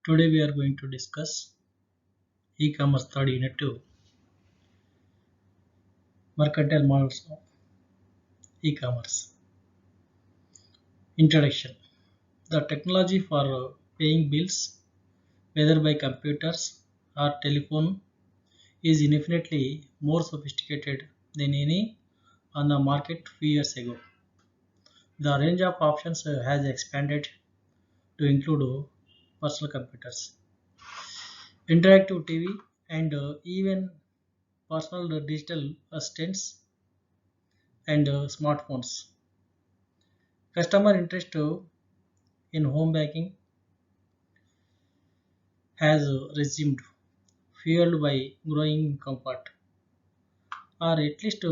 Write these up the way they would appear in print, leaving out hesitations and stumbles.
Today we are going to discuss e-commerce third unit 2, mercantile models of e-commerce. Introduction. The technology for paying bills, whether by computers or telephone, is infinitely more sophisticated than any on the market few years ago. The range of options has expanded to include personal computers, interactive TV, and even personal digital assistants and smartphones. Customer interest in home banking has resumed, fueled by growing comfort, or at least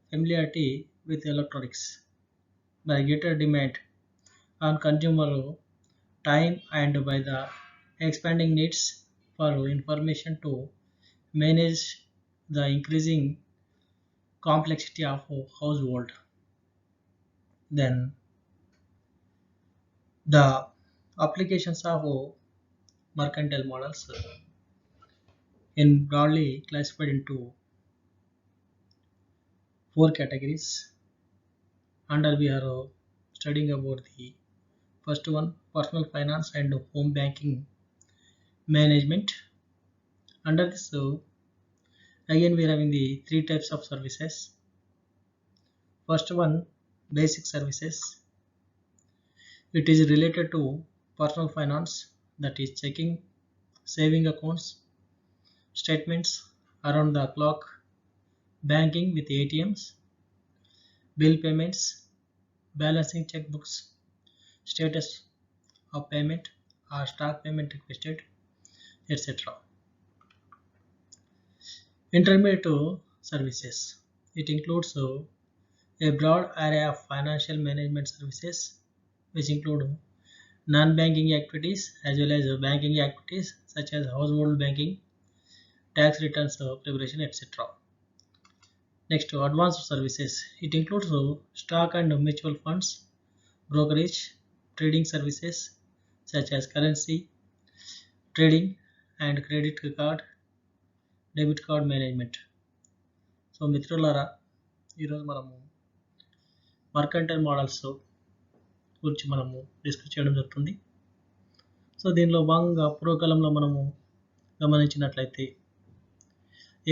familiarity with electronics, by greater demand on consumer time and by the expanding needs for information to manage the increasing complexity of a household. Then the applications of mercantile models in broadly classified into four categories. Under we are studying about the first one, personal finance and home banking management. Under this, again we are having the three types of services. First one, basic services. It is related to personal finance, that is checking, saving accounts, statements around the clock, banking with ATMs, bill payments, balancing checkbooks, status of payment or stock payment requested, etc. Intermediate services. It includes a broad array of financial management services which include non-banking activities as well as banking activities such as household banking, tax returns preparation, etc. Next, advanced services. It includes stock and mutual funds, brokerage, trading services such as currency trading and credit card, debit card management. So మిత్రులారా, ఈరోజు మనము mercantile models గురించి మనము discuss చేయడం జరుగుతుంది. So దీనిలో భాగంగా పూర్వకాలంలో మనము గమనించినట్లయితే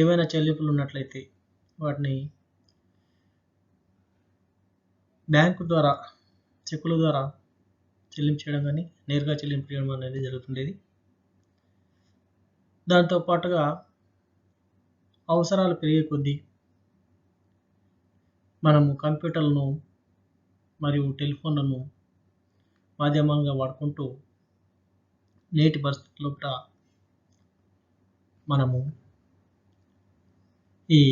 ఏవైనా చెల్లింపులు ఉన్నట్లయితే వాటిని బ్యాంకు ద్వారా చెక్కుల ద్వారా చెల్లించడం కానీ నేరుగా చెల్లింపు చేయడం అనేది జరుగుతుండేది. దాంతో పాటుగా అవసరాలు పెరిగే కొద్దీ మనము కంప్యూటర్లను మరియు టెలిఫోన్లను మాధ్యమంగా వాడుకుంటూ నేటి పరిస్థితుల్లో కూడా మనము ఈ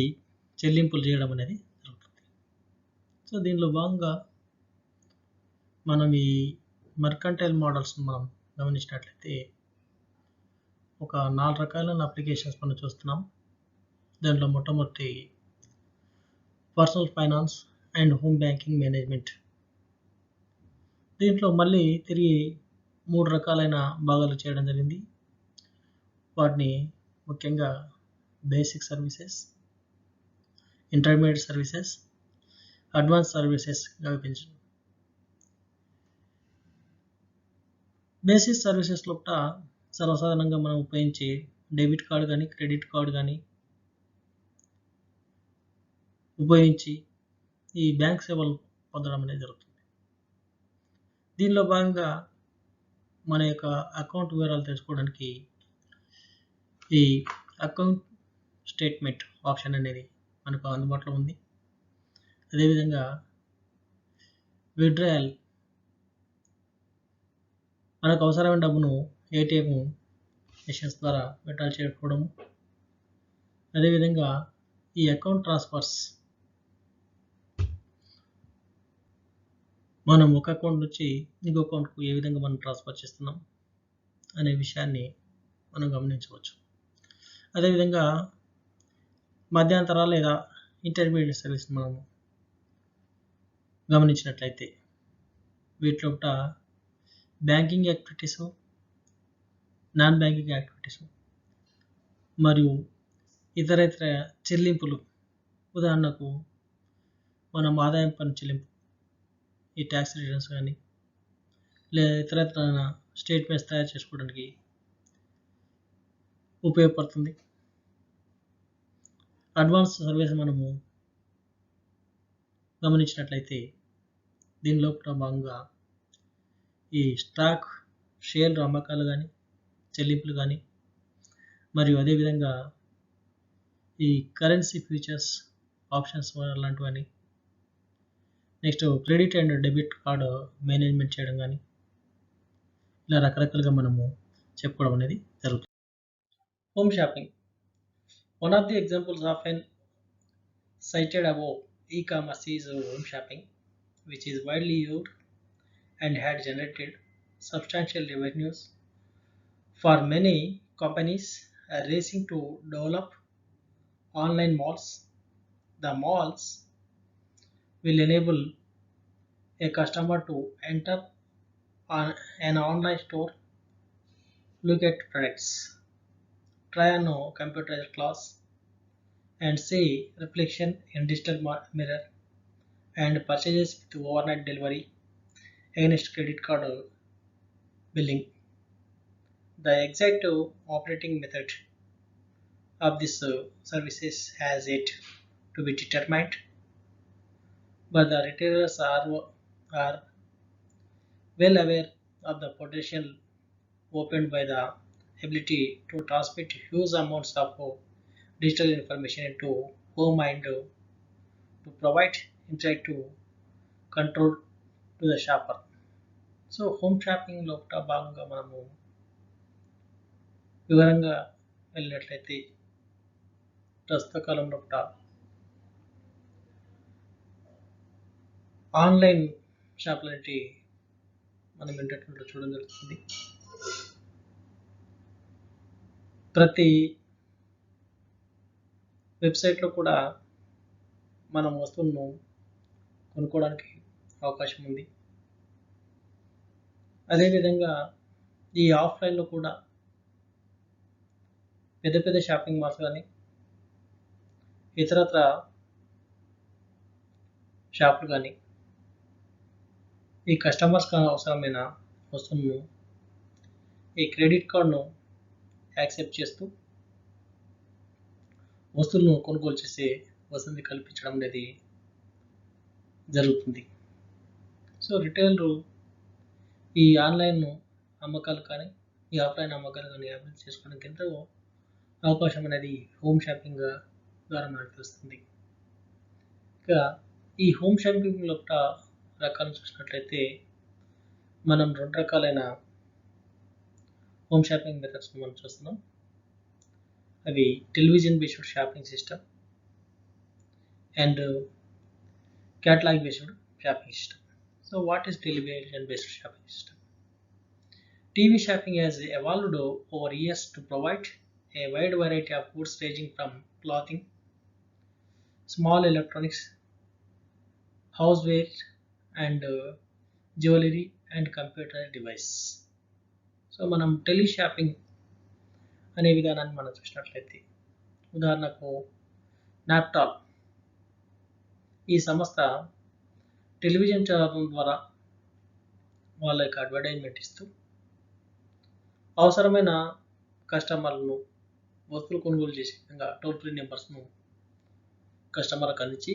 చెల్లింపులు చేయడం అనేది జరుగుతుంది. సో దీనిలో భాగంగా మనం ఈ మర్కంటైల్ మోడల్స్ మనం గమనించినట్లయితే ఒక 4 రకాలైన అప్లికేషన్స్ మనం చూస్తున్నాం. దాంట్లో మొట్టమొదటి personal finance and home banking management. దీంట్లో మళ్ళీ తిరిగి 3 రకాలైన భాగాలు చేయడం జరిగింది. వాటిని ముఖ్యంగా basic services, intermediate services, advance సర్వీసెస్గా విభజించారు. బేసిక్ సర్వీసెస్లో కూడా సర్వసాధారణంగా మనం ఉపయోగించే డెబిట్ కార్డు కానీ క్రెడిట్ కార్డు కానీ ఉపయోగించి ఈ బ్యాంక్ సేవలు పొందడం అనేది జరుగుతుంది. దీనిలో భాగంగా మన యొక్క అకౌంట్ వివరాలు తెలుసుకోవడానికి ఈ అకౌంట్ స్టేట్మెంట్ ఆప్షన్ అనేది మనకు అందుబాటులో ఉంది. అదేవిధంగా విత్డ్రాయల్, మనకు అవసరమైన డబ్బును ఏటీఎం మెషిన్స్ ద్వారా విత్డ్రా చేసుకోవడము. అదేవిధంగా ఈ అకౌంట్ ట్రాన్స్ఫర్స్, మనం ఒక అకౌంట్ నుంచి ఇంకో అకౌంట్కు ఏ విధంగా మనం ట్రాన్స్ఫర్ చేస్తున్నాం అనే విషయాన్ని మనం గమనించవచ్చు. అదేవిధంగా మధ్యంతర లేదా ఇంటర్మీడియట్ సర్వీస్ మనం గమనించినట్లయితే వీటిలో banking activities, non banking activities మరియు ఇతర చెల్లింపులు, ఉదాహరణకు మనం ఆదాయం పన్ను చెల్లింపు, ఈ ట్యాక్స్ రిటర్న్స్ కానీ లేదా ఇతరత్ర స్టేట్మెంట్స్ తయారు చేసుకోవడానికి ఉపయోగపడుతుంది. అడ్వాన్స్ సర్వీస్ మనము గమనించినట్లయితే దీనిలో భాగంగా ఈ స్టాక్ షేర్లు అమ్మకాలు కానీ చెల్లింపులు కానీ మరియు అదేవిధంగా ఈ కరెన్సీ ఫ్యూచర్స్ ఆప్షన్స్ లాంటివన్నీ, next credit and debit card management చేయడం కానీ ఇలా రకరకాలుగా మనము చెప్పుకోవడం అనేది జరుగుతుంది. Home shopping, one of the examples often cited above e-commerce is home shopping, which is widely used and had generated substantial revenues for many companies are racing to develop online malls. The malls will enable a customer to enter on an online store, look at products, try on a computerized class, and see reflection in digital mirror, and purchases with overnight delivery against credit card billing. The exact operating method of this services has yet to be determined, but the retailers are well aware of the potential opened by the ability to transmit huge amounts of digital information into home and to provide interactive control to the shopper. So home షాపింగ్లో భాగంగా మనము వివరంగా వెళ్ళినట్లయితే ప్రస్తుత కాలంలో online షాపులు అనేవి మనం ఇంటర్నెట్లో చూడడం జరుగుతుంది. ప్రతి వెబ్సైట్లో కూడా మనం వస్తువులను కొనుక్కోవడానికి అవకాశం ఉంది. అదేవిధంగా ఈ ఆఫ్లైన్లో కూడా పెద్ద పెద్ద షాపింగ్ మాల్స్ కానీ ఇతరత్ర షాపులు కానీ ఈ కస్టమర్స్కి అవసరమైన వస్తువులను ఈ క్రెడిట్ కార్డును యాక్సెప్ట్ చేస్తూ వస్తువులను కొనుగోలు చేసే వసతి కల్పించడం అనేది జరుగుతుంది. సో రిటైలరు ఈ ఆన్లైన్ అమ్మకాలు కానీ ఈ ఆఫ్లైన్ అమ్మకాలు కానీ అభివృద్ధి చేసుకోవడానికి ఎంతో అవకాశం అనేది హోమ్ షాపింగ్ ద్వారా మనకు తెలుస్తుంది. ఇక ఈ హోమ్ షాపింగ్లో రకాలను చూసినట్లయితే మనం రెండు రకాలైన హోమ్ షాపింగ్ మెథడ్స్ మనం చూస్తున్నాం. అవి television based shopping system and catalogue based shopping system. So what is television based shopping system? TV shopping has evolved over years to provide a wide variety of goods ranging from clothing, small electronics, houseware, and jewelry and computer device. So మనం tele shopping అనే విధానాన్ని మనం చూసినట్లయితే ఉదాహరణకు నాప్టాల్ ఈ సంస్థ television channel ద్వారా వాళ్ళ యొక్క అడ్వర్టైజ్మెంట్ ఇస్తూ అవసరమైన కస్టమర్లను వస్తువులు కొనుగోలు చేసే విధంగా టోల్ ఫ్రీ నెంబర్స్ను కస్టమర్కి అందించి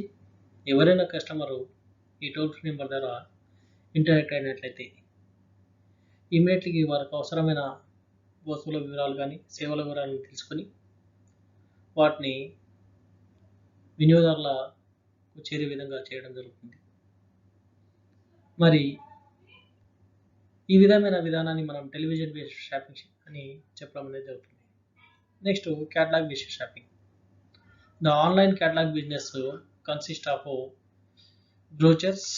ఎవరైనా కస్టమరు ఈ టోల్ ఫ్రీ నెంబర్ ద్వారా ఇంటరాక్ట్ అయినట్లయితే ఇమీడియట్లీ వారికి అవసరమైన వస్తువుల వివరాలు కానీ సేవల వివరాలను తెలుసుకొని వాటిని వినియోగదారులకు చేరే విధంగా చేయడం జరుగుతుంది. మరి ఈ విధమైన విధానాన్ని మనం టెలివిజన్ బేస్డ్ షాపింగ్ అని చెప్పడం అనేది జరుగుతుంది. Next catalogue based shopping. The online catalogue business consist of brochures,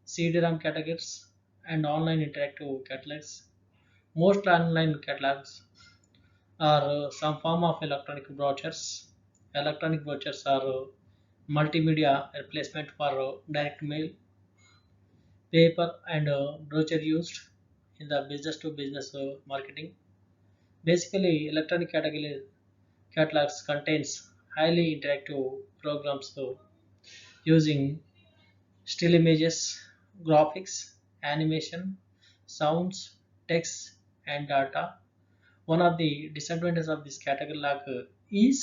CD-ROM categories, and online interactive catalogs. Most online catalogs are some form of electronic brochures. Electronic brochures are multimedia replacement for direct mail, paper, and brochure used in the business to business marketing. Basically, electronic catalogs contains highly interactive programs using still images, graphics, animation, sounds, text, and data. One of the disadvantages of this catalog is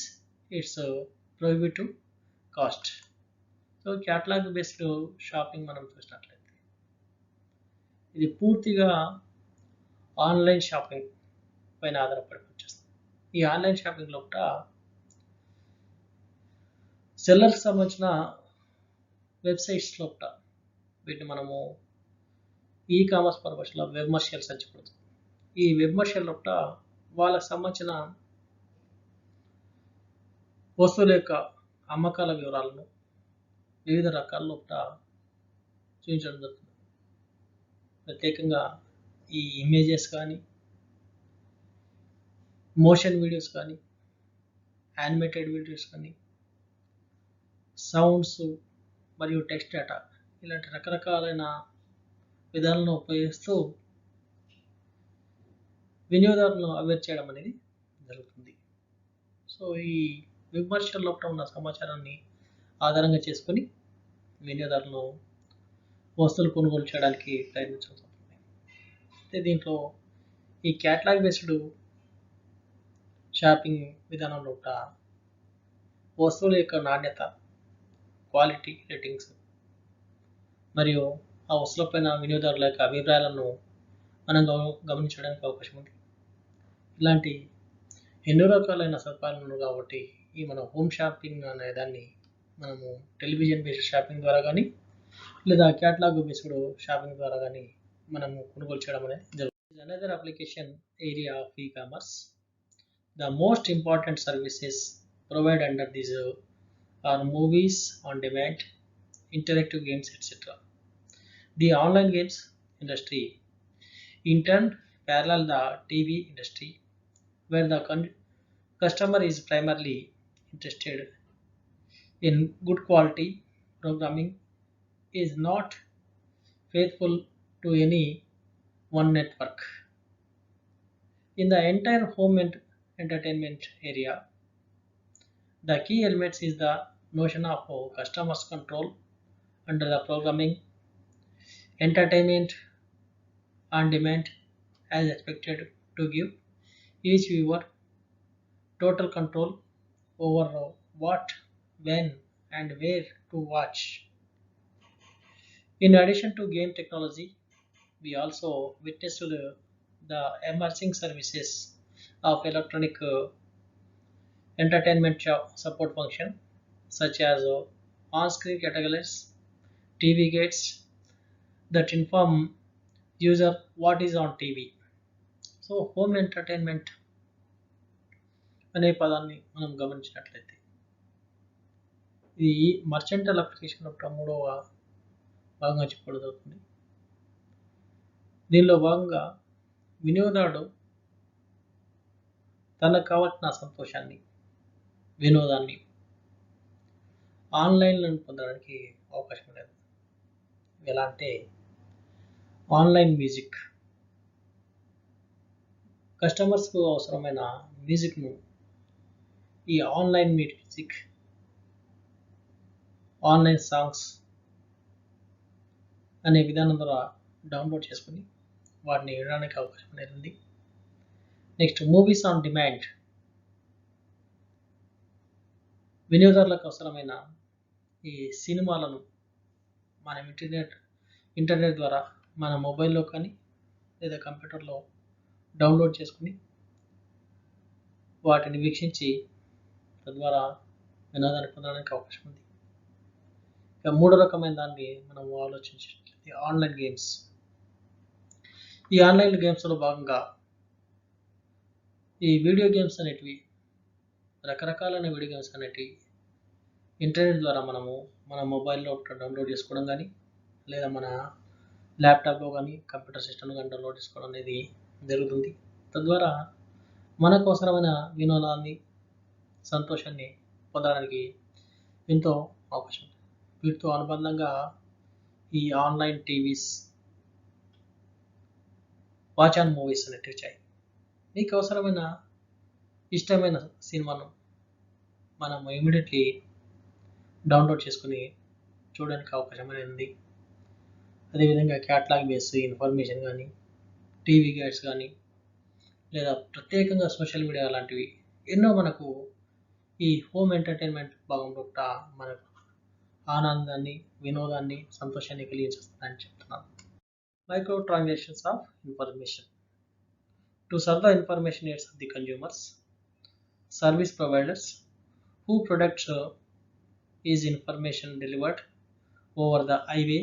its prohibitive cost. So catalogue based shopping మనం చూసినట్లయితే ఇది పూర్తిగా online shopping పైన ఆధారపడి పనిచేస్తుంది. ఈ online shopping లోపల సెల్లర్కి సంబంధించిన వెబ్సైట్స్ లోపల వీటిని మనము ఈ కామర్స్ పర్పస్లో వెబ్ మర్షియల్స్ అని చెప్పవచ్చు. ఈ వెబ్ మర్షియల్ లోపల వాళ్ళకి సంబంధించిన వస్తువుల యొక్క అమ్మకాల వివరాలను వివిధ రకాల లోపల చూపించడం జరుగుతుంది. ప్రత్యేకంగా ఈ ఇమేజెస్ కానీ, మోషన్ వీడియోస్ కానీ, యానిమేటెడ్ వీడియోస్ కానీ, సౌండ్స్ మరియు టెక్స్ట్ డేటా ఇలాంటి రకరకాలైన విధాలను ఉపయోగిస్తూ వినియోగదారులను అవేర్ చేయడం అనేది జరుగుతుంది. సో ఈ విమర్శల లోపల ఉన్న సమాచారాన్ని ఆధారంగా చేసుకొని వినియోగదారులను వస్తువులు కొనుగోలు చేయడానికి ప్రయత్నించబడుతుంది. అయితే దీంట్లో ఈ క్యాటలాగ్ బేస్డ్ షాపింగ్ విధానం లోపల వస్తువుల యొక్క నాణ్యత, క్వాలిటీ రేటింగ్స్ మరియు ఆ వస్తువులపైన వినియోగదారుల యొక్క అభిప్రాయాలను మనం గమనించడానికి అవకాశం ఉంది. ఇలాంటి ఎన్నో రకాలైన సదుపాయాలు ఉన్నాయి కాబట్టి ఈ మన హోమ్ షాపింగ్ అనే దాన్ని మనము టెలివిజన్ బేస్డ్ షాపింగ్ ద్వారా కానీ లేదా క్యాటలాగ్ బేస్డ్ షాపింగ్ ద్వారా కానీ మనము కొనుగోలు చేయడం అనేది జరుగుతుంది. Another application area of e commerce. The most important services provide under this are movies on demand, interactive games, etc. The online games industry in turn parallel the TV industry, where the customer is primarily interested in good quality programming, is not faithful to any one network. In the entire home entertainment area, the key elements is the notion of customers control under the programming. Entertainment on demand as expected to give each viewer total control over what, when, and where to watch. In addition to game technology, we also witnessed the emerging services of electronic entertainment support function such as on-screen categories, TV gates that inform user what is on TV. So home entertainment అనే పదాన్ని మనం గమనించినట్లయితే ఇది మర్చెంటల్ application యొక్క మూడవ భాగంగా చెప్పడం జరుగుతుంది. దీనిలో భాగంగా వినియోగదారుడు తనకు కావాల్సిన సంతోషాన్ని, వినోదాన్ని ఆన్లైన్లో పొందడానికి అవకాశం లేదు. ఎలా అంటే ఆన్లైన్ మ్యూజిక్, కస్టమర్స్కు అవసరమైన మ్యూజిక్ను ఈ ఆన్లైన్ మ్యూజిక్, ఆన్లైన్ సాంగ్స్ అనే విధానం ద్వారా డౌన్లోడ్ చేసుకుని వాటిని వినడానికి అవకాశం అనేది ఉంది. నెక్స్ట్ మూవీస్ ఆన్ డిమాండ్, వినియోగదారులకు అవసరమైన ఈ సినిమాలను మనం ఇంటర్నెట్ ద్వారా మన మొబైల్లో కానీ లేదా కంప్యూటర్లో డౌన్లోడ్ చేసుకుని వాటిని వీక్షించి తద్వారా వినోదాన్ని పొందడానికి అవకాశం ఉంది. ఇక మూడో రకమైన దాన్ని మనం ఆలోచించినట్లయితే ఆన్లైన్ గేమ్స్. ఈ ఆన్లైన్ గేమ్స్లో భాగంగా ఈ వీడియో గేమ్స్ అనేటివి, రకరకాలైన వీడియో గేమ్స్ అనేటివి ఇంటర్నెట్ ద్వారా మనము మన మొబైల్లో డౌన్లోడ్ చేసుకోవడం కానీ లేదా మన ల్యాప్టాప్లో కానీ కంప్యూటర్ సిస్టమ్లో కానీ డౌన్లోడ్ చేసుకోవడం అనేది జరుగుతుంది. తద్వారా మనకు అవసరమైన వినోదాన్ని, సంతోషాన్ని పొందడానికి ఎంతో అవకాశం ఉంది. వీటితో అనుబంధంగా ఈ online TVs, watch on movies అనేటివి వచ్చాయి. మీకు అవసరమైన ఇష్టమైన సినిమాను మనం ఇమీడియట్లీ డౌన్లోడ్ చేసుకుని చూడడానికి అవకాశం అనేది ఉంది. అదేవిధంగా క్యాటలాగ్ బేస్ ఇన్ఫర్మేషన్ కానీ, టీవీ గైడ్స్ కానీ, లేదా ప్రత్యేకంగా సోషల్ మీడియా లాంటివి ఎన్నో మనకు ఈ హోమ్ ఎంటర్టైన్మెంట్ భాగంలో మనకు ఆనందాన్ని, వినోదాన్ని, సంతోషాన్ని కలిగించేస్తుందని చెప్తున్నాను. Micro transactions of information to serve the information needs of the consumers, service providers who products is information delivered over the highway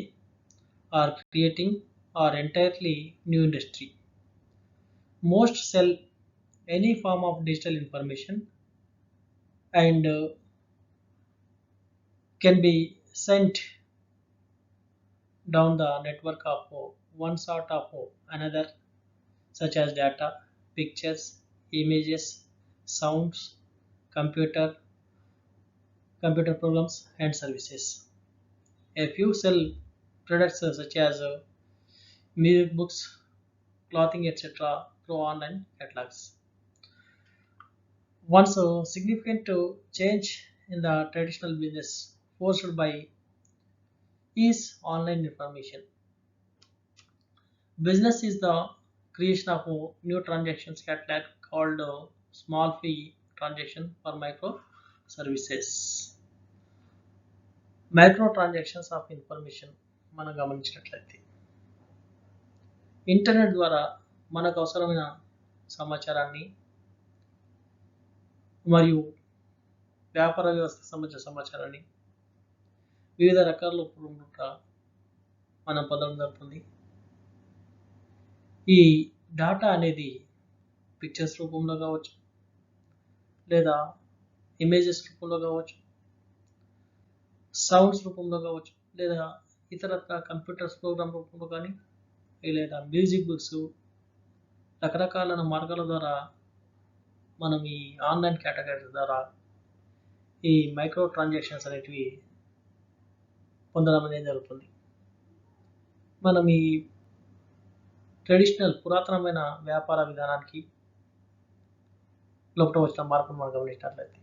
are creating or entirely new industry. Most sell any form of digital information and can be sent down the network of one sort of another, such as data, pictures, images, sounds, computer computer programs and services. A few sell products such as music, books, clothing, etc. through online catalogs. Once a significant change in the traditional business forced by is online information. Business is the creation of a new transactions catalog called small fee transaction for micro services. Micro transactions of information మనం గమనించినట్లయితే internet ద్వారా మనకు అవసరమైన సమాచారాన్ని మరియు వ్యాపార వ్యవస్థకు సంబంధించిన సమాచారాన్ని వివిధ రకాల రూపంలో మనం పొందడం జరుగుతుంది. ఈ డాటా అనేది పిక్చర్స్ రూపంలో కావచ్చు, లేదా ఇమేజెస్ రూపంలో కావచ్చు, సౌండ్స్ రూపంలో కావచ్చు, లేదా ఇతర కంప్యూటర్స్ ప్రోగ్రామ్ రూపంలో కానీ, లేదా మ్యూజిక్ బుక్స్, రకరకాల మార్గాల ద్వారా మనం ఈ ఆన్లైన్ కేటగిరీ ద్వారా ఈ మైక్రో ట్రాన్సాక్షన్స్ అనేటివి పొందడం అనేది జరుగుతుంది. మనం ఈ ట్రెడిషనల్ పురాతనమైన వ్యాపార విధానానికి లోపల వచ్చిన మార్పును మనం గమనించినట్లయితే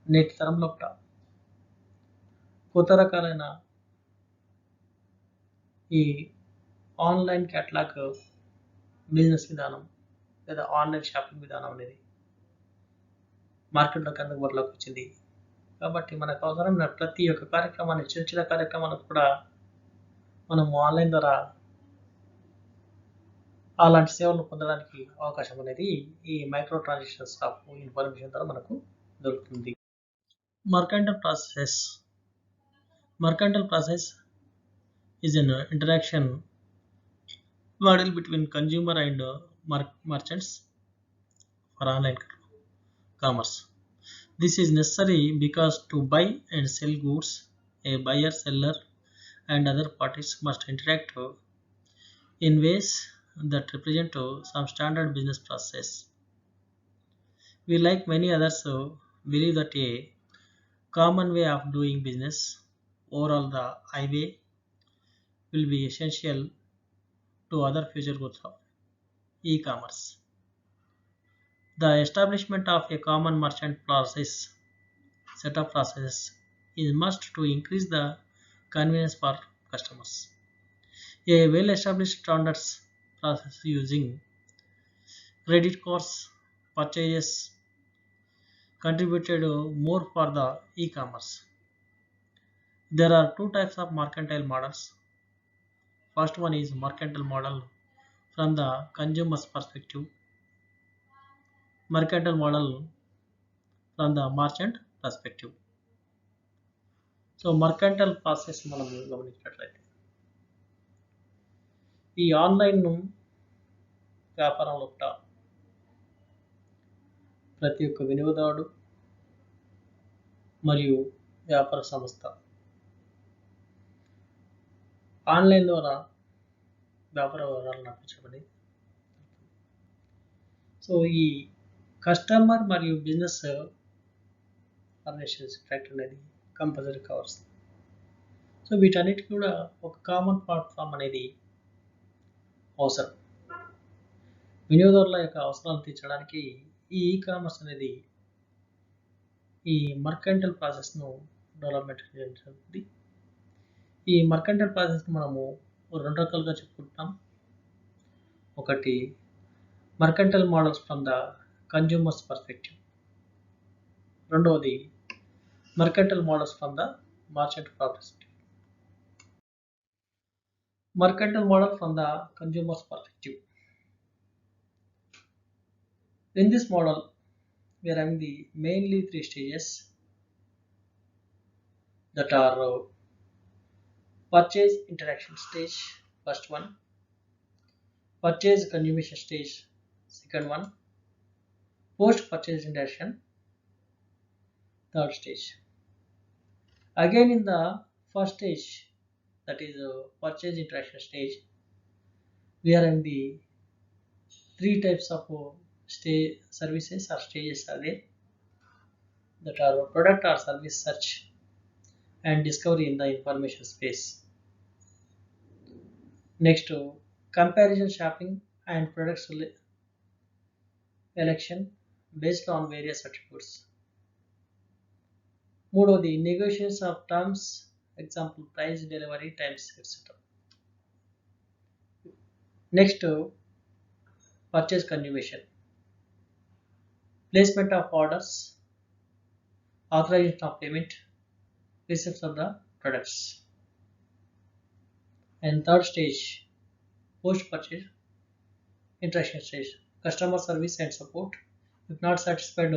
నేటి తరం లోపల కొత్త రకాలైన ఈ ఆన్లైన్ క్యాటలాగ్ బిజినెస్ విధానం లేదా ఆన్లైన్ షాపింగ్ విధానం అనేది మార్కెట్లోకి అందుబాటులోకి వచ్చింది. కాబట్టి మనకు అవసరమైన ప్రతి ఒక్క కార్యక్రమాన్ని, చిన్న చిన్న కార్యక్రమాలకు కూడా మనం ఆన్లైన్ ద్వారా అలాంటి సేవలను పొందడానికి అవకాశం అనేది ఈ మైక్రో ట్రాన్సాక్షన్స్ ఆఫ్ ఇన్ఫర్మేషన్ ద్వారా మనకు దొరుకుతుంది. Mercantile process. Mercantile process is an interaction model between consumer and merchants for online commerce. This is necessary because to buy and sell goods, a buyer, seller, and other parties must interact in ways that represent some standard business process. We, like many others, believe that a common way of doing business overall the highway will be essential to other future growth of e-commerce. The establishment of a common merchant process set of processes is must to increase the convenience for customers. A well-established standards process using credit cards purchases contributed more for the e-commerce. There are two types of mercantile models. First one is mercantile model from the consumer's perspective. Mercantile model from the merchant perspective. So mercantile process మనం గమనించినట్లయితే ఈ online వ్యాపారంలో ప్రతి ఒక్క వినియోగదారుడు మరియు వ్యాపార సంస్థ ఆన్లైన్ ద్వారా వ్యాపార వ్యవహారాలు నడిపించబడి, సో ఈ కస్టమర్ మరియు బిజినెస్ రిలేషన్స్ ఫ్యాక్టర్ అనేది కంపల్సరీ కవర్స్. సో వీటన్నిటికీ కూడా ఒక కామన్ ప్లాట్ఫామ్ అనేది అవసరం. వినియోగదారుల యొక్క అవసరాలను తీర్చడానికి ఈ కామర్స్ అనేది ఈ మర్కంటైల్ ప్రాసెస్ను డెవలప్మెంట్ చేయడం జరుగుతుంది. ఈ మర్కంటైల్ ప్రాసెస్ని మనము రెండు రకాలుగా చెప్పుకుంటాం. ఒకటి mercantile models from the consumers perspective, రెండవది mercantile models from the merchant perspective. Mercantile model from the consumer's perspective. In this model, we are having the mainly three stages that are purchase interaction stage, first one; purchase consummation stage, second one; post purchase interaction, third stage. Again, in the first stage, that is purchase interaction stage, we are having the three types of services or stages are there, that are product or service search and discovery in the information space. Next, comparison shopping and product selection based on various attributes. మూడవది negotiations of terms, example price, delivery times, etc. Next, purchase consummation, placement of orders, authorization of payment, receipts of the products. And third stage, post purchase interaction stage, customer service and support. If not satisfied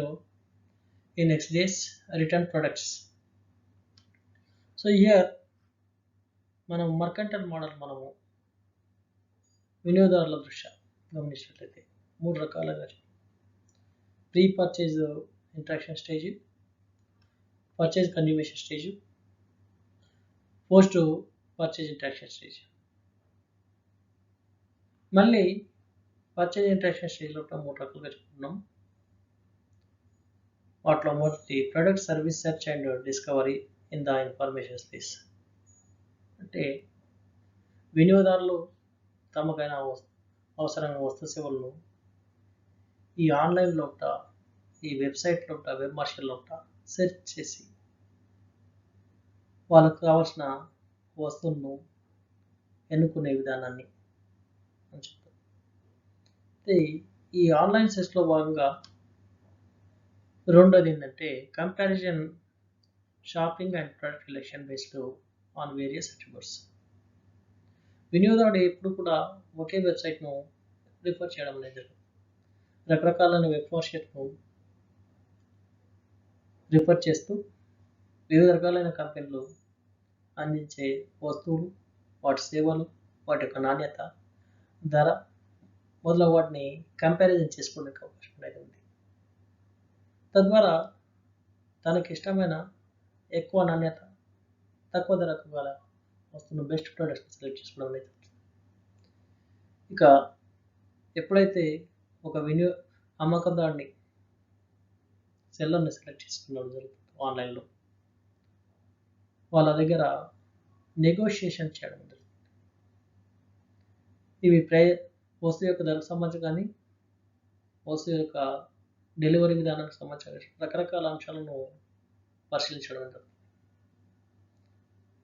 in next days, return products. So here మనం mercantile model మనము వినియోగదారుల దృష్ట్యా గమనించినట్లయితే మూడు రకాలుగా pre purchase interaction stage, purchase consummation stage, post purchase interaction stage. మళ్ళీ purchase interaction స్టేజ్లో మూడు రకాలుగా చెప్పుకున్నాం. వాటిలో మొదటి product service search and discovery in the information space. అంటే వినియోగదారులు తమకైన అవసరమైన వస్తు సేవలను ఈ ఆన్లైన్లో ఈ వెబ్సైట్లో వెబ్ మార్షల్లో సెర్చ్ చేసి వాళ్ళకు కావాల్సిన వస్తువులను ఎన్నుకునే విధానాన్ని అని చెప్తారు. అయితే ఈ ఆన్లైన్ సెర్చ్లో భాగంగా రెండోది ఏంటంటే comparison shopping and product selection based on various attributes. వినియోగదారుడు ఎప్పుడు కూడా ఒకే వెబ్సైట్ను రిఫర్ చేయడం అనేది రకరకాలైన వెబ్సైట్ను రిఫర్ చేస్తూ వివిధ రకాలైన కంపెనీలు అందించే వస్తువులు, వాటి సేవలు, వాటి యొక్క నాణ్యత, ధర మొదలగు వాటిని కంపారిజన్ చేసుకోవడానికి అవకాశం అనేది ఉంది. తద్వారా తనకి ఇష్టమైన ఎక్కువ నాణ్యత, తక్కువ ధరకు గల వస్తువును బెస్ట్ ప్రోడక్ట్ని సెలెక్ట్ చేసుకోవడం అనేది. ఇక ఎప్పుడైతే ఒక అమ్మకందారుని సెల్లర్ని సెలెక్ట్ చేసుకోవడం జరుగుతుంది ఆన్లైన్లో, వాళ్ళ దగ్గర నెగోషియేషన్ చేయడం జరుగుతుంది. ఇవి వస్తువు యొక్క ధరకు సంబంధించి కానీ, వస్తువు యొక్క డెలివరీ విధానానికి సంబంధించిన రకరకాల అంశాలను పరిశీలించడం జరుగుతుంది.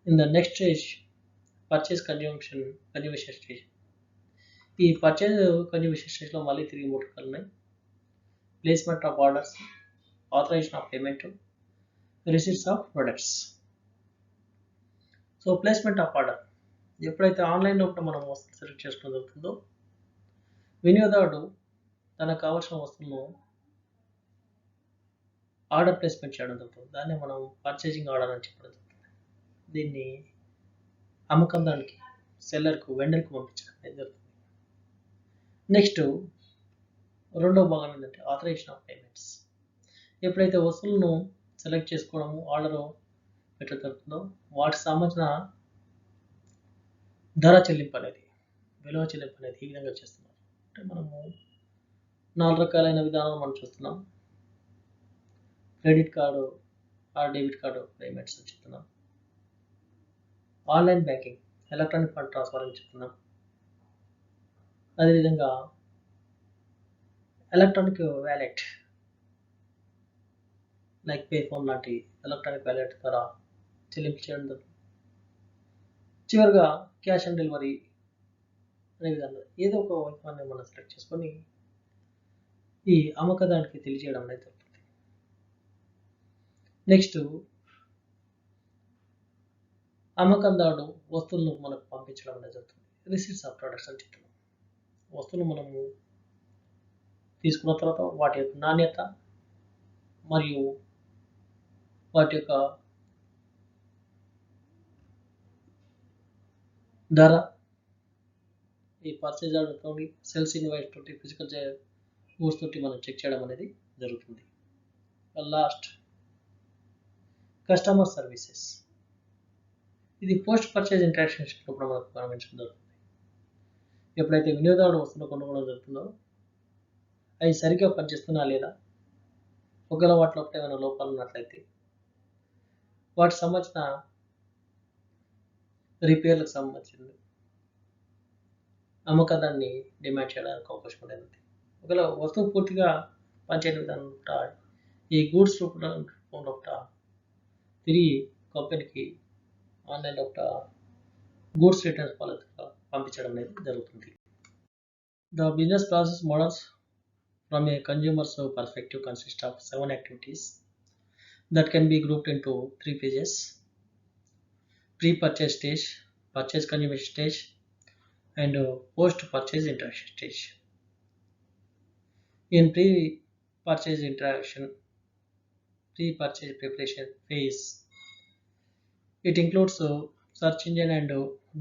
In the next stage, purchase consummation stage. ఈ పర్చేజ్ కన్జ్యూమేషన్ స్టేజ్లో మళ్ళీ తిరిగి మూడు రకాలు ఉన్నాయి. Placement of orders, authorisation of payment, receipts of products. So placement of order, ఎప్పుడైతే ఆన్లైన్లో మనం వస్తువు సెలెక్ట్ చేసుకోవడం జరుగుతుందో వినియోగదారుడు తనకు కావాల్సిన వస్తువులను ఆర్డర్ ప్లేస్మెంట్ చేయడం జరుగుతుంది. దాన్ని మనం పర్చేజింగ్ ఆర్డర్ అని చెప్పడం జరుగుతుంది. దీన్ని అమ్మకందానికి, సెల్లర్కు, వెండర్కు పంపించడం అనేది జరుగుతుంది. నెక్స్ట్ రెండో భాగం ఏంటంటే ఆథరైజేషన్ ఆఫ్ పేమెంట్స్. ఎప్పుడైతే వస్తువులను సెలెక్ట్ చేసుకోవడము, ఆర్డర్ ఎట్లా జరుగుతుందో వాటికి సంబంధించిన ధర చెల్లింపు అనేది, విలువ చెల్లింపు అనేది ఈ విధంగా చేస్తున్నారు. అంటే మనము 4 రకాలైన విధానాలు మనం చూస్తున్నాం. Credit card or debit card payments అని చెప్తున్నాం, online banking, electronic fund transfer అని చెప్తున్నాం, అదేవిధంగా electronic wallet like pay phone లాంటి ఎలక్ట్రానిక్ వ్యాలెట్ ద్వారా చెల్లింపు చేయడం జరుగుతుంది. చివరిగా క్యాష్ ఆన్ డెలివరీ అనే విధంగా ఏదో ఒక వైఫాన్ని మనం సెలెక్ట్ చేసుకొని ఈ అమ్మకదానికి తెలియజేయడం అనేది జరుగుతుంది. నెక్స్ట్ అమ్మకందారుడు వస్తువులను మనకు పంపించడం అనేది జరుగుతుంది. రిసీట్స్ ఆఫ్ ప్రొడక్ట్స్ అని చెప్తున్నాం. వస్తువులు మనము తీసుకున్న తర్వాత వాటి యొక్క నాణ్యత మరియు వాటి యొక్క ధర, ఈ పర్చేజ్ ఆర్డర్ తోటి, సేల్స్ ఇన్వాయిస్ తోటి, ఫిజికల్ గూడ్స్ తోటి మనం చెక్ చేయడం అనేది జరుగుతుంది. Last customer services. ఇది పోస్ట్ పర్చేజ్ ఇంటరాక్షన్ ఇప్పుడు మనకు గమనించడం జరుగుతుంది. ఎప్పుడైతే వినియోగదారుడు వస్తువులు కొనుగోలు జరుగుతుందో అవి సరిగ్గా పనిచేస్తున్నా లేదా, ఒకవేళ వాటిలో ఏమైనా లోపాలు ఉన్నట్లయితే వాటికి సంబంధించిన రిపేర్లకు సంబంధించింది అమ్మకదాన్ని డిమాండ్ చేయడానికి అవకాశం అనేది. ఒకవేళ వస్తువు పూర్తిగా పనిచేయని విధంగా ఈ గూడ్స్ రూపంలో తిరిగి కంపెనీకి ఆన్లైన్లో గూడ్స్ రిటర్న్స్ పాలసీగా పంపించడం అనేది జరుగుతుంది. The business process models from a consumer's perspective consist of 7 activities that can be grouped into 3 phases: pre-purchase stage, purchase consummation stage, and post-purchase interaction stage. In pre-purchase preparation phase, it includes search engine and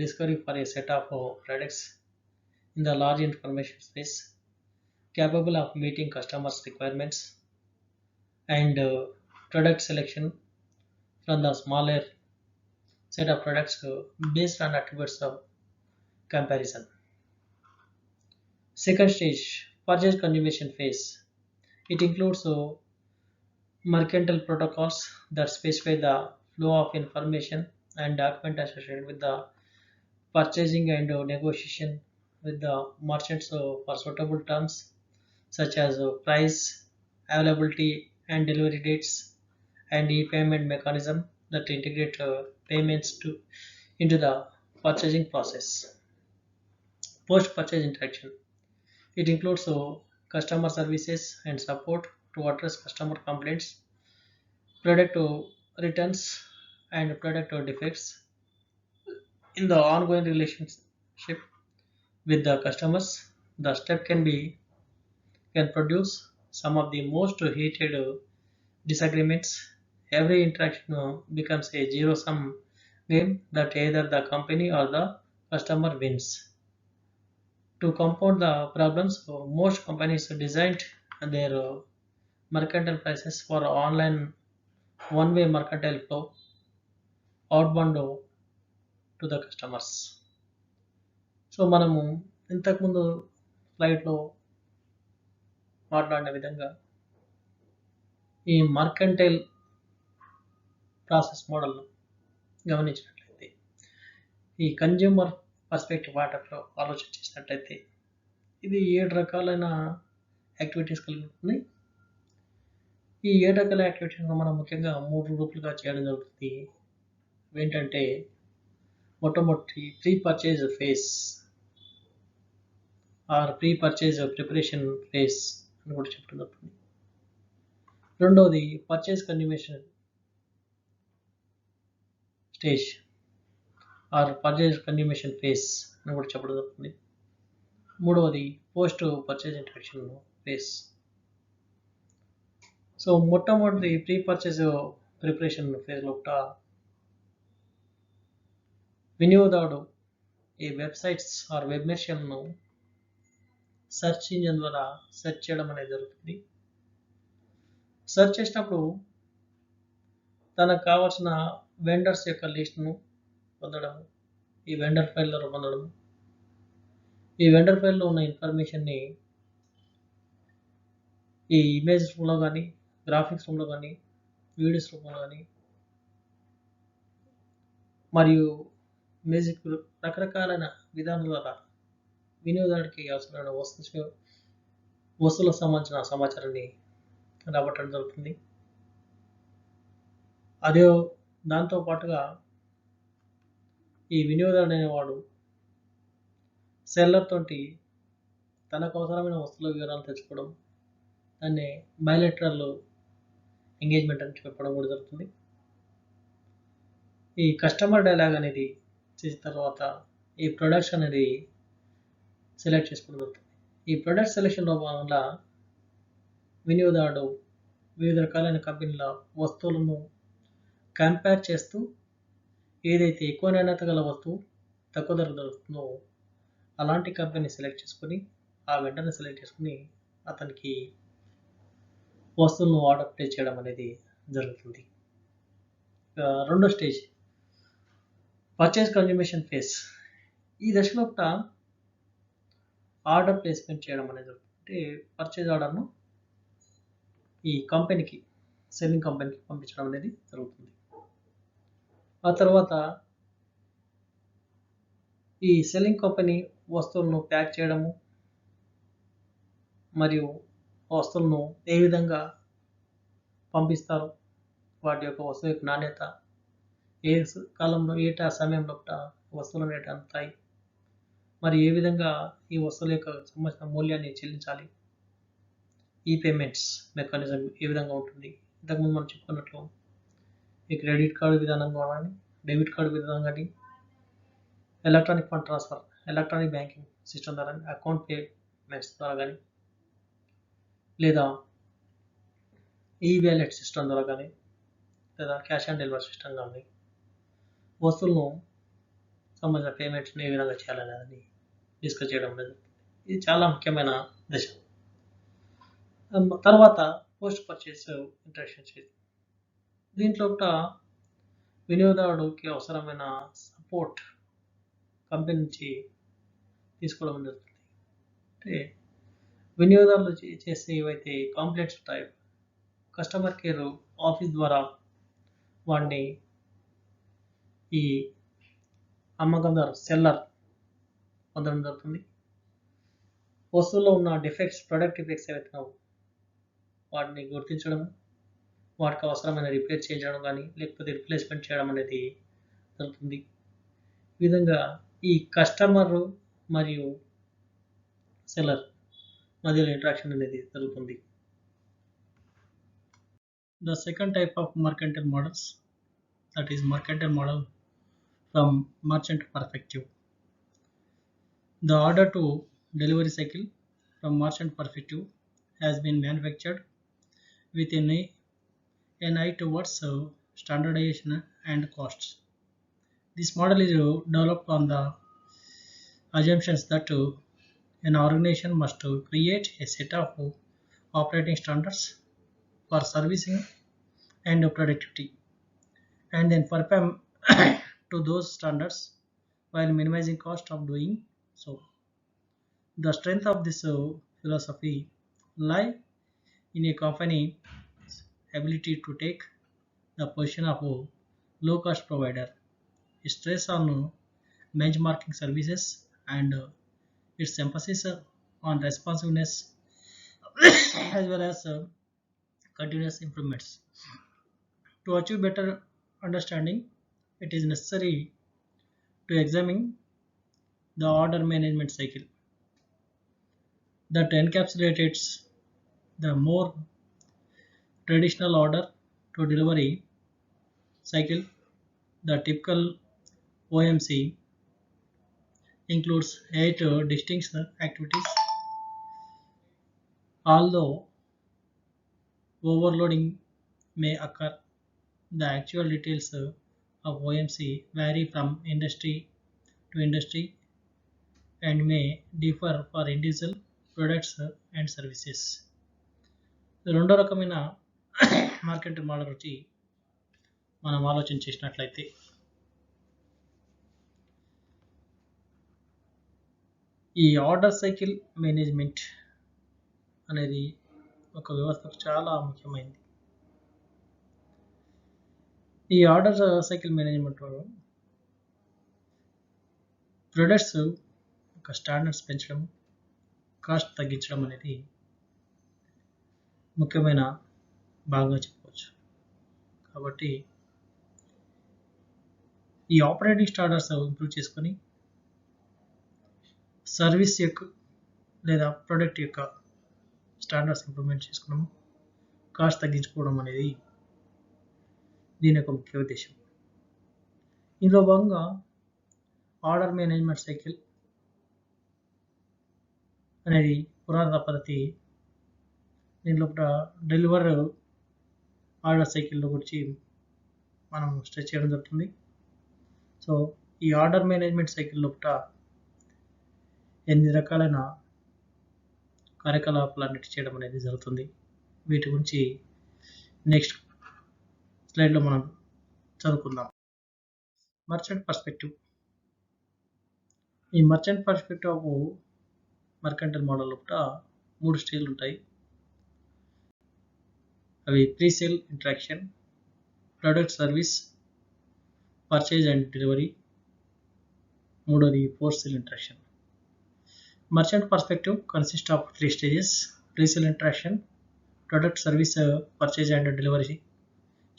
discovery for a set of products in the large information space capable of meeting customers' requirements, and product selection from the smaller set of products based on attributes of comparison. Second stage, purchase consummation phase. It includes mercantile protocols that specify the flow of information and document associated with the purchasing and negotiation with the merchants for suitable terms such as price, availability, and delivery dates, and e-payment mechanism that integrate payments into the purchasing process. Post-purchase interaction. It includes customer services and support to address customer complaints, product returns, and product defects in the ongoing relationship with the customers. The step can produce some of the most heated disagreements. Every interaction becomes a zero-sum game that either the company or the customer wins. To compound the problems, most companies designed their mercantile prices for online one-way mercantile flow outbound to the customers. So మనము ఇంతకుముందు స్లైడ్లో మాట్లాడిన విధంగా ఈ mercantile process మోడల్ను గమనించినట్లయితే, ఈ consumer perspective వాటర్లో ఆలోచన చేసినట్లయితే ఇది 7 రకాలైన యాక్టివిటీస్ కలిగి ఉంటుంది. ఈ 7 రకాల యాక్టివిటీస్ మనం ముఖ్యంగా 3 గ్రూపులుగా చేయడం జరుగుతుంది. ఏంటంటే మొట్టమొదటి pre purchase phase or pre purchase preparation phase అని కూడా చెప్పడం జరుగుతుంది. రెండవది purchase consummation stage or purchase consummation phase అని కూడా చెప్పడం జరుగుతుంది. మూడవది post purchase interaction phase. So మొట్టమొదటి ప్రీ పర్చేజ్ ప్రిపరేషన్ ఫేజ్లో వినియోగదారుడు ఈ వెబ్సైట్స్ ఆర్ వెబ్ మెషిన్ను సెర్చ్ ఇంజిన్ ద్వారా సెర్చ్ చేయడం అనేది జరుగుతుంది. సెర్చ్ చేసినప్పుడు తనకు కావాల్సిన వెండర్స్ యొక్క లిస్ట్ను పొందడము, ఈ వెండర్ ఫైల్ ద్వారా పొందడము, ఈ వెండర్ ఫైల్లో ఉన్న ఇన్ఫర్మేషన్ని ఈ ఇమేజ్ రూపంలో కానీ, గ్రాఫిక్స్ రూపంలో కానీ, వీడియోస్ రూపంలో కానీ, మరియు మ్యూజిక్ రకరకాలైన విధానాల ద్వారా వినియోగదారుడికి అవసరమైన వస్తువులకు సంబంధించిన సమాచారాన్ని రాబట్టడం జరుగుతుంది. అదే దాంతో పాటుగా ఈ వినియోగదారుడు అనేవాడు సెల్లర్ తోటి తనకు అవసరమైన వస్తువుల వివరాలు తెచ్చుకోవడం, దాన్ని బయలెటరల్ ఎంగేజ్మెంట్ అని చెప్పడం కూడా జరుగుతుంది. ఈ కస్టమర్ డైలాగ్ అనేది చేసిన తర్వాత ఈ ప్రొడక్ట్స్ అనేది సెలెక్ట్ చేసుకోవడం జరుగుతుంది. ఈ ప్రొడక్ట్ సెలెక్షన్లో భాగంగా వినియోగదారుడు వివిధ రకాలైన కంపెనీల వస్తువులను కంపేర్ చేస్తూ ఏదైతే ఎక్కువ నాణ్యత గల వస్తువు తక్కువ ధర దొరుకుతుందో అలాంటి కంపెనీ సెలెక్ట్ చేసుకొని ఆ వెంటనే సెలెక్ట్ చేసుకుని అతనికి వస్తువులను ఆర్డర్ ప్లేస్ చేయడం అనేది జరుగుతుంది. రెండో స్టేజ్ పర్చేస్ కన్జ్యూమేషన్ ఫేజ్. ఈ దశలో ఆర్డర్ ప్లేస్మెంట్ చేయడం అనేది జరుగుతుంది. పర్చేజ్ ఆర్డర్ను ఈ కంపెనీకి సెల్లింగ్ కంపెనీకి పంపించడం అనేది జరుగుతుంది. ఆ తర్వాత ఈ సెల్లింగ్ కంపెనీ వస్తువులను ప్యాక్ చేయడము మరియు వస్తువులను ఏ విధంగా పంపిస్తారు, వాటి యొక్క వస్తువు యొక్క నాణ్యత, ఏ కాలంలో సమయంలో వస్తువులు అనేవి అందుతాయి, మరి ఏ విధంగా ఈ వస్తువుల యొక్క సంబంధించిన మూల్యాన్ని చెల్లించాలి, ఈ పేమెంట్స్ మెకానిజం ఏ విధంగా ఉంటుంది. ఇంతకుముందు మనం చెప్పుకున్నట్లు ఈ క్రెడిట్ కార్డు విధానం కానీ, డెబిట్ కార్డు విధానం కానీ, electronic fund transfer, electronic banking system ద్వారా, అకౌంట్ పేమెంట్స్ ద్వారా కానీ, లేదా ఈ వ్యాలెట్ సిస్టమ్ ద్వారా కానీ, లేదా క్యాష్ ఆన్ డెలివరీ సిస్టమ్ కానీ వస్తువులను సంబంధించిన పేమెంట్స్ని ఏ విధంగా చేయాలనేది డిస్కస్ చేయడం అనేది ఇది చాలా ముఖ్యమైన దశ. తర్వాత పోస్ట్ పర్చేస్ ఇంటరాక్షన్ స్టేజ్. దీంట్లో వినియోగదారుడికి అవసరమైన సపోర్ట్ కంపెనీ నుంచి తీసుకోవడం జరుగుతుంది. అంటే వినియోగదారులు చేసే ఏవైతే కాంప్లైంట్స్ ఉంటాయో కస్టమర్ కేర్ ఆఫీస్ ద్వారా వాడిని ఈ అమ్మకందారు సెల్లర్ పొందడం జరుగుతుంది. వస్తువుల్లో ఉన్న డిఫెక్ట్స్, ప్రొడక్ట్ డిఫెక్ట్స్ ఏవైతే వాటిని గుర్తించడం, వాటికి అవసరమైన రిపేర్ చేయించడం కానీ లేకపోతే రిప్లేస్మెంట్ చేయడం అనేది జరుగుతుంది. ఈ విధంగా ఈ కస్టమర్ మరియు సెల్లర్ మధ్యలో ఇంటరాక్షన్ అనేది జరుగుతుంది. The second type of mercantile models, that is mercantile model from merchant perspective. The order to delivery cycle from merchant perspective has been manufactured with an eye towards standardization and costs. This model is developed on the assumptions that an organization must create a set of operating standards for servicing and productivity, and then perform to those standards while minimizing cost of doing so. The strength of this philosophy lie in a company's ability to take the position of a low-cost provider, stress on benchmarking services, and its emphasis on responsiveness as well as continuous improvements. To achieve better understanding, it is necessary to examine the order management cycle that encapsulates the more traditional order to delivery cycle. The typical OMC includes 8 distinct activities. Although overloading may occur, the actual details of OMC vary from industry to industry and may differ for individual products and services. రెండో రకమైన marketing model వచ్చి మనం ఆలోచన చేసినట్లయితే ఈ order cycle management అనేది ఒక వ్యవస్థకు చాలా ముఖ్యమైనది. ఈ ఆర్డర్ సైకిల్ మేనేజ్మెంట్ ప్రొడక్ట్స్ యొక్క స్టాండర్డ్స్ పెంచడం, కాస్ట్ తగ్గించడం అనేది ముఖ్యమైన భాగంగా చెప్పవచ్చు. కాబట్టి ఈ ఆపరేటింగ్ స్టాండర్డ్స్ ఇంప్రూవ్ చేసుకొని సర్వీస్ యొక్క లేదా ప్రోడక్ట్ యొక్క స్టాండర్డ్స్ ఇంప్రూవ్మెంట్ చేసుకున్నాము, కాస్ట్ తగ్గించుకోవడం అనేది దీని యొక్క ముఖ్య ఉద్దేశం. ఇందులో భాగంగా ఆర్డర్ మేనేజ్మెంట్ సైకిల్ అనేది పురాతన పద్ధతి. దీనిలో డెలివర్ ఆర్డర్ సైకిల్లో గురించి మనం స్ట్రెచ్ చేయడం జరుగుతుంది. సో ఈ ఆర్డర్ మేనేజ్మెంట్ సైకిల్ లోపల 8 రకాలైన కార్యకలాపాలన్నిటి చేయడం అనేది జరుగుతుంది. వీటి గురించి నెక్స్ట్ స్లైడ్లో మనం చదువుకుందాం. Merchant perspective. ఈ merchant perspective of mercantile model లోపల 3 స్టేజ్లు ఉంటాయి. అవి pre sale interaction, product service, purchase and delivery, మూడోది post sale interaction. Merchant perspective consists of 3 stages: pre-sale interaction, product service purchase and delivery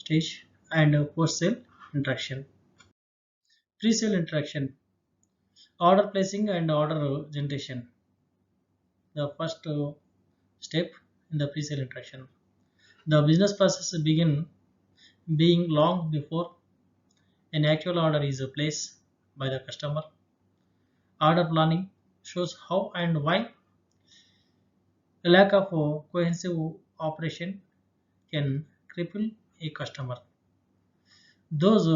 stage, and post-sale interaction. Pre-sale interaction: order placing and order generation. The first step in the pre-sale interaction. The business process being long before an actual order is placed by the customer. Order planning shows how and why a lack of cohesive operation can cripple a customer. Those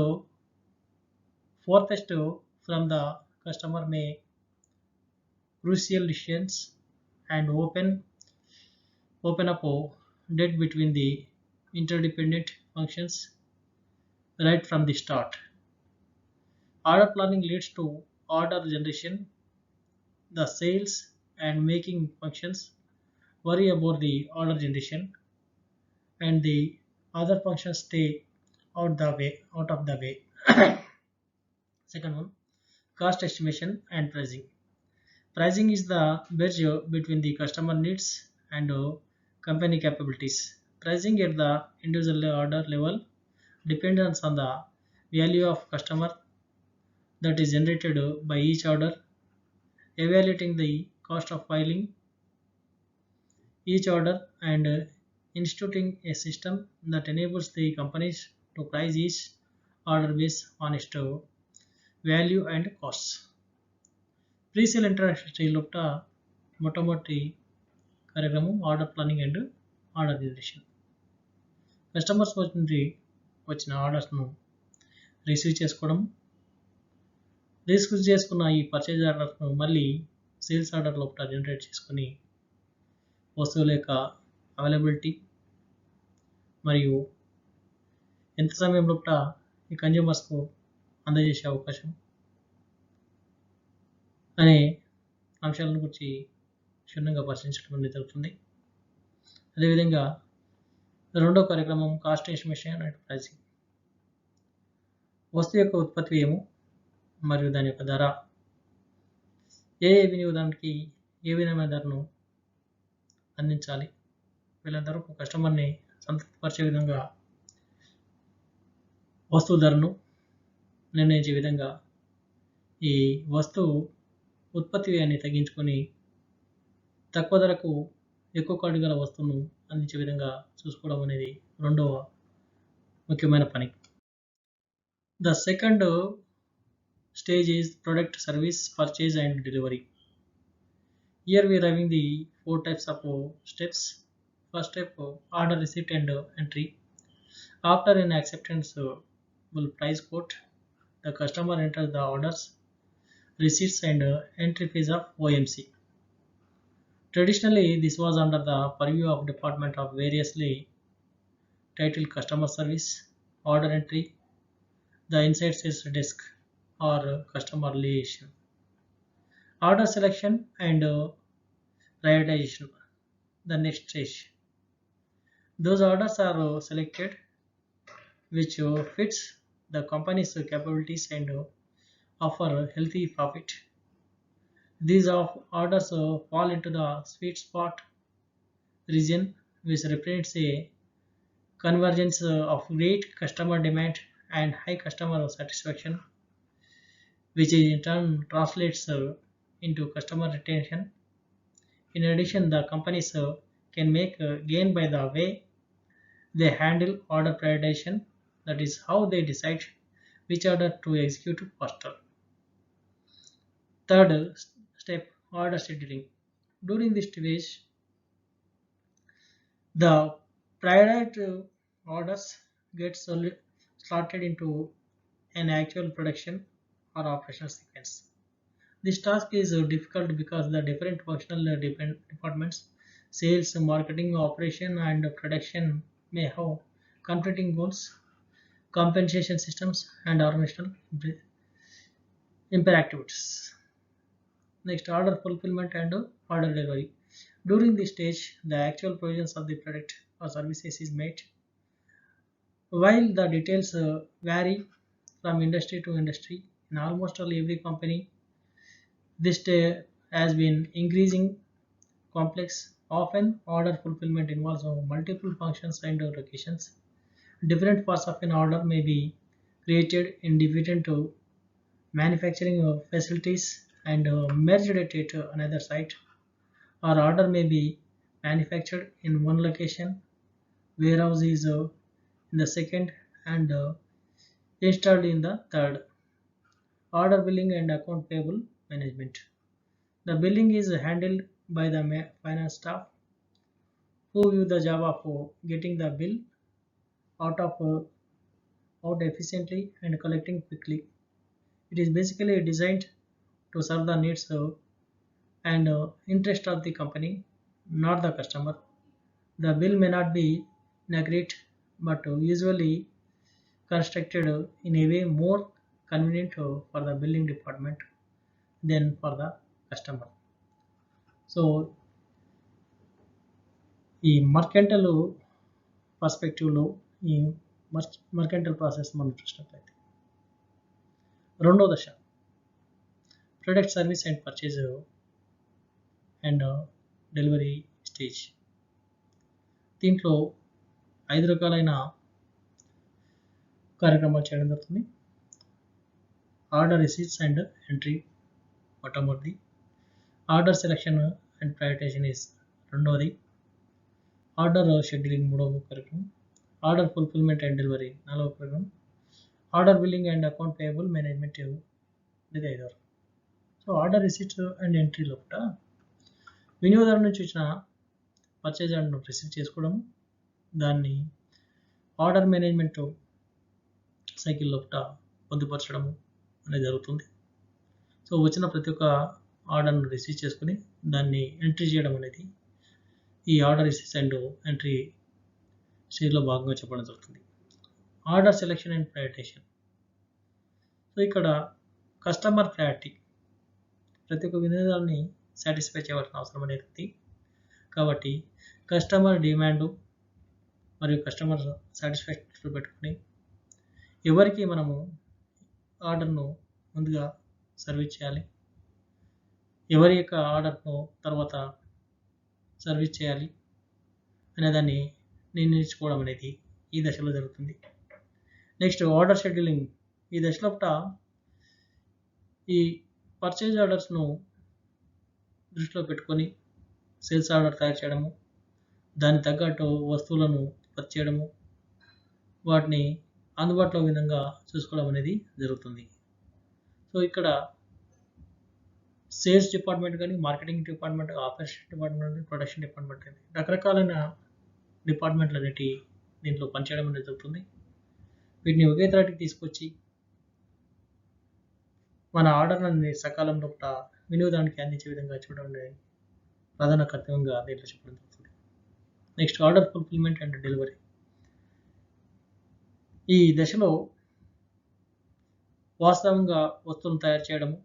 forecast from the customer may crucial decisions and open up debt between the interdependent functions right from the start. Order planning leads to order generation. The sales and making functions worry about the order generation, and the other functions stay out of the way. Second one, cost estimation and pricing. Pricing is the bridge between the customer needs and company capabilities. Pricing at the individual order level depends on the value of customer that is generated by each order. Evaluating the cost of filing each order and instituting a system that enables the companies to price each order based on its value and costs. Pre-sale interaction stage లోపల మొట్టమొదటి కార్యక్రమం order planning and order generation. Customers నుంచి వచ్చిన ఆర్డర్స్ను receive చేసుకున్న ఈ purchase ఆర్డర్స్ను మళ్ళీ sales order లోపల generate చేసుకొని వస్తువుల యొక్క అవైలబిలిటీ మరియు ఎంత సమయం లోపల ఈ కన్జ్యూమర్స్కు అందజేసే అవకాశం అనే అంశాలను గురించి క్షుణ్ణంగా పరిశీలించడం అనేది జరుగుతుంది. అదేవిధంగా రెండో కార్యక్రమం కాస్ట్ ఎస్టిమేషన్ అండ్ ప్రైసింగ్. వస్తువు యొక్క ఉత్పత్తి వ్యయము మరియు దాని యొక్క ధర, ఏ వినియోగదారునికి ఏ విధమైన ధరను అందించాలి, వీళ్ళందరూ కస్టమర్ని సంతృప్తిపరిచే విధంగా వస్తువు ధరను నిర్ణయించే విధంగా ఈ వస్తువు ఉత్పత్తి వ్యయాన్ని తగ్గించుకొని తక్కువ ధరకు ఎక్కువ ఖరీదు గల వస్తువును అందించే విధంగా చూసుకోవడం అనేది రెండవ ముఖ్యమైన పని. The second stage is product service purchase and delivery. Here we are having the 4 types of steps. First step, order receipt and entry. After an acceptable price quote, the customer enters the orders, receipts and entry fees of OMC. Traditionally, this was under the purview of Department of variously titled customer service, order entry, the inside sales desk or customer liaison. Order selection and prioritization, the next stage. Those orders are selected which fits the company's capabilities and offer healthy profit. These orders fall into the sweet spot region which represents a convergence of great customer demand and high customer satisfaction, which in turn translates into customer retention. In addition, the companies can make gain by the way they handle order prioritization, that is, how they decide which order to execute faster. Third step, order scheduling. During this stage, the priority orders get slotted into an actual production or operational sequence. This task is difficult because the different functional departments, sales, marketing, operation, and production may have conflicting goals, compensation systems, and organizational imperatives. Next, order fulfillment and order delivery. During this stage, the actual provisions of the product or services is made. While the details vary from industry to industry, in almost all every company, this has been increasing complex. Often, order fulfillment involves multiple functions and locations. Different parts of an order may be created in different manufacturing facilities and merged at another site. Or order may be manufactured in one location, warehouse is in the second, and installed in the third. Order billing and account payable management. The billing is handled by the finance staff who view the job of getting the bill out of out efficiently and collecting quickly. It is basically designed to serve the needs and interest of the company, not the customer. The bill may not be accurate, but usually constructed in a way more convenient for the billing department than for the customer. So ఈ మర్కెంటల్ పర్స్పెక్టివ్లో ఈ మర్కెంటల్ process మనం చూసినట్లయితే రెండో దశ product service and purchase and delivery stage. దీంట్లో 5 రకాలైన కార్యక్రమాలు చేయడం జరుగుతుంది. ఆర్డర్ రిసీట్స్ అండ్ ఎంట్రీ మొట్టమొదటిది, order selection and prioritisation is రెండవది, ఆర్డర్ షెడ్యూలింగ్ మూడవ కార్యక్రమం, ఆర్డర్ ఫుల్ఫిల్మెంట్ అండ్ డెలివరీ నాలుగవ కార్యక్రమం, order billing and account payable management ఇది ఐదవ. So order receipts and entry లోపల వినియోగదారు నుంచి వచ్చిన పర్చేజ్ ఆర్డర్ను రిసీవ్ చేసుకోవడము, దాన్ని ఆర్డర్ మేనేజ్మెంట్ సైకిల్ లోపల పొందుపరచడము అనేది జరుగుతుంది. సో వచ్చిన ప్రతి ఒక్క ఆర్డర్ను రిసీవ్ చేసుకుని దాన్ని ఎంట్రీ చేయడం అనేది ఈ ఆర్డర్ రిసీట్స్ అండ్ ఎంట్రీ స్టేజ్లో భాగంగా చెప్పడం జరుగుతుంది. Order selection and prioritisation. So ఇక్కడ కస్టమర్ ప్రయారిటీ, ప్రతి ఒక్క వినియోగదారుని సాటిస్ఫై చేయవలసిన అవసరం అనేది ఉంది. కాబట్టి కస్టమర్ డిమాండ్ మరియు కస్టమర్ సాటిస్ఫాక్షన్ పెట్టుకుని ఎవరికి మనము ఆర్డర్ను ముందుగా సర్వీస్ చేయాలి, ఎవరి యొక్క ఆర్డర్ను తర్వాత సర్వీస్ చేయాలి అనేదాన్ని నిర్ణయించుకోవడం అనేది ఈ దశలో జరుగుతుంది. Next order scheduling. ఈ దశలో ఈ పర్చేజ్ ఆర్డర్స్ను దృష్టిలో పెట్టుకొని సేల్స్ ఆర్డర్ తయారు చేయడము, దానికి తగ్గట్టు వస్తువులను ఉత్పత్తి చేయడము, వాటిని అందుబాటులో విధంగా చూసుకోవడం అనేది జరుగుతుంది. సో ఇక్కడ సేల్స్ డిపార్ట్మెంట్ కానీ, marketing department, operation department, production department కానీ రకరకాలైన డిపార్ట్మెంట్లు అనేవి దీంట్లో పనిచేయడం అనేది జరుగుతుంది. వీటిని ఒకే త్రాటికి తీసుకొచ్చి మన ఆర్డర్ని సకాలంలో వినియోగానికి అందించే విధంగా చూడడం అనేది ప్రధాన కర్తవ్యంగా దీంట్లో చెప్పడం జరుగుతుంది. Next order fulfilment and delivery. ఈ దశలో వాస్తవంగా వస్తువులను తయారు చేయడము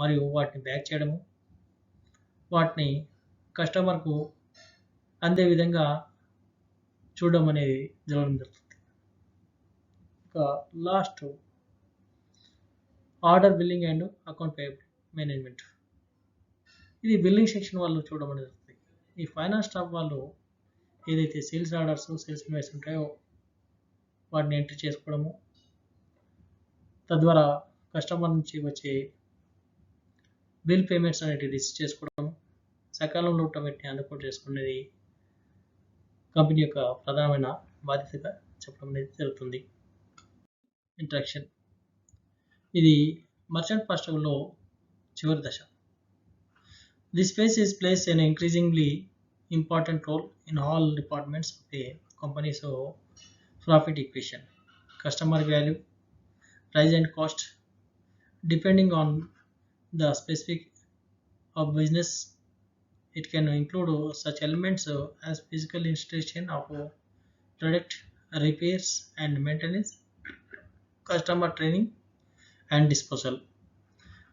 మరియు వాటిని ప్యాక్ చేయడము, వాటిని కస్టమర్కు అందే విధంగా చూడడం అనేది జరగడం జరుగుతుంది. ఇక last order billing and account payable management. ఇది బిల్లింగ్ సెక్షన్ వాళ్ళు చూడడం అనేది జరుగుతుంది. ఈ ఫైనాన్స్ స్టాఫ్ వాళ్ళు ఏదైతే సేల్స్ ఆర్డర్స్ సేల్స్ ఇన్వాయిస్ ఉంటాయో వాటిని ఎంట్రీ చేసుకోవడము, తద్వారా కస్టమర్ నుంచి వచ్చే బిల్ పేమెంట్స్ అనేటివి రిసీవ్ చేసుకోవడం, సకాలంలో వీటిని అందుబాటు చేసుకునేది కంపెనీ యొక్క ప్రధానమైన బాధ్యతగా చెప్పడం అనేది జరుగుతుంది. ఇంట్రాక్షన్ ఇది మర్చెంట్ ఫెస్టివల్లో చివరి దశ. This phase is plays an increasingly important role in all departments of a company's profit equation. Customer value, price and cost, depending on the specific of business, it can include such elements as physical installation of product, repairs and maintenance, customer training and disposal.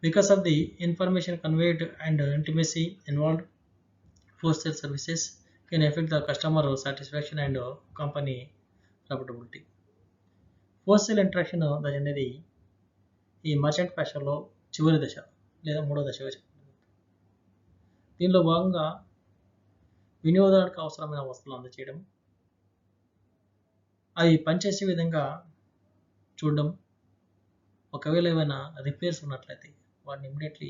Because of the information conveyed and intimacy involved, post-sale services can affect the customer satisfaction and company profitability. Post sale interaction దశ అనేది ఈ merchant ఫ్యాషన్లో చివరి దశ లేదా మూడో దశగా చెప్తుంది. దీనిలో భాగంగా వినియోగదారునికి అవసరమైన వస్తువులు అందజేయడం, అవి పనిచేసే విధంగా చూడడం, ఒకవేళ ఏమైనా రిపేర్స్ ఉన్నట్లయితే వాటిని ఇమ్మీడియట్లీ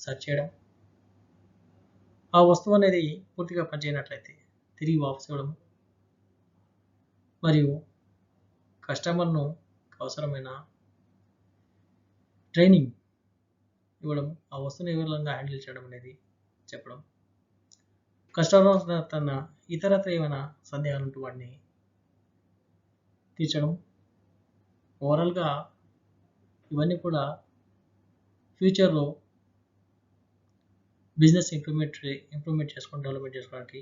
సెర్చ్ చేయడం, ఆ వస్తువు అనేది పూర్తిగా పనిచేయనట్లయితే తిరిగి వాపసు ఇవ్వడం, మరియు కస్టమర్ను అవసరమైన ట్రైనింగ్ ఇవ్వడం, ఆ వస్తువుని ఏ విధంగా హ్యాండిల్ చేయడం అనేది చెప్పడం, కస్టమర్ తన ఇతరత్ర ఏమైనా సందేహాలు ఉంటే వాటిని తీర్చడం. ఓవరాల్గా ఇవన్నీ కూడా ఫ్యూచర్లో బిజినెస్ ఇంప్రూవ్మెంట్ చేసుకొని డెవలప్మెంట్ చేసుకోవడానికి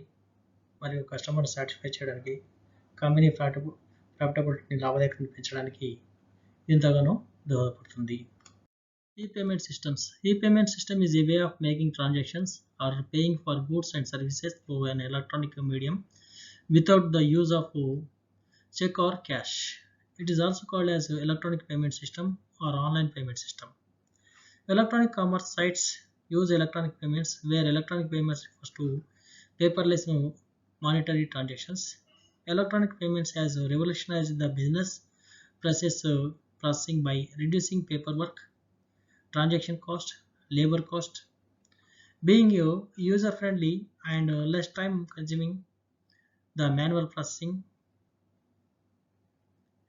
మరియు కస్టమర్ సాటిస్ఫై చేయడానికి, కంపెనీ ప్రాఫిటబిలిటీని లాభదాయకతను పెంచడానికి ఎంతగానో దోహదపడుతుంది. E-payment systems. E-payment system is a way of making transactions or paying for goods and services through an electronic medium without the use of check or cash. It is also called as electronic payment system or online payment system. Electronic commerce sites use electronic payments, where electronic payments refers to paperless monetary transactions. Electronic payments has revolutionized the business processing by reducing paperwork, transaction cost, labor cost, being user friendly and less time consuming. The manual processing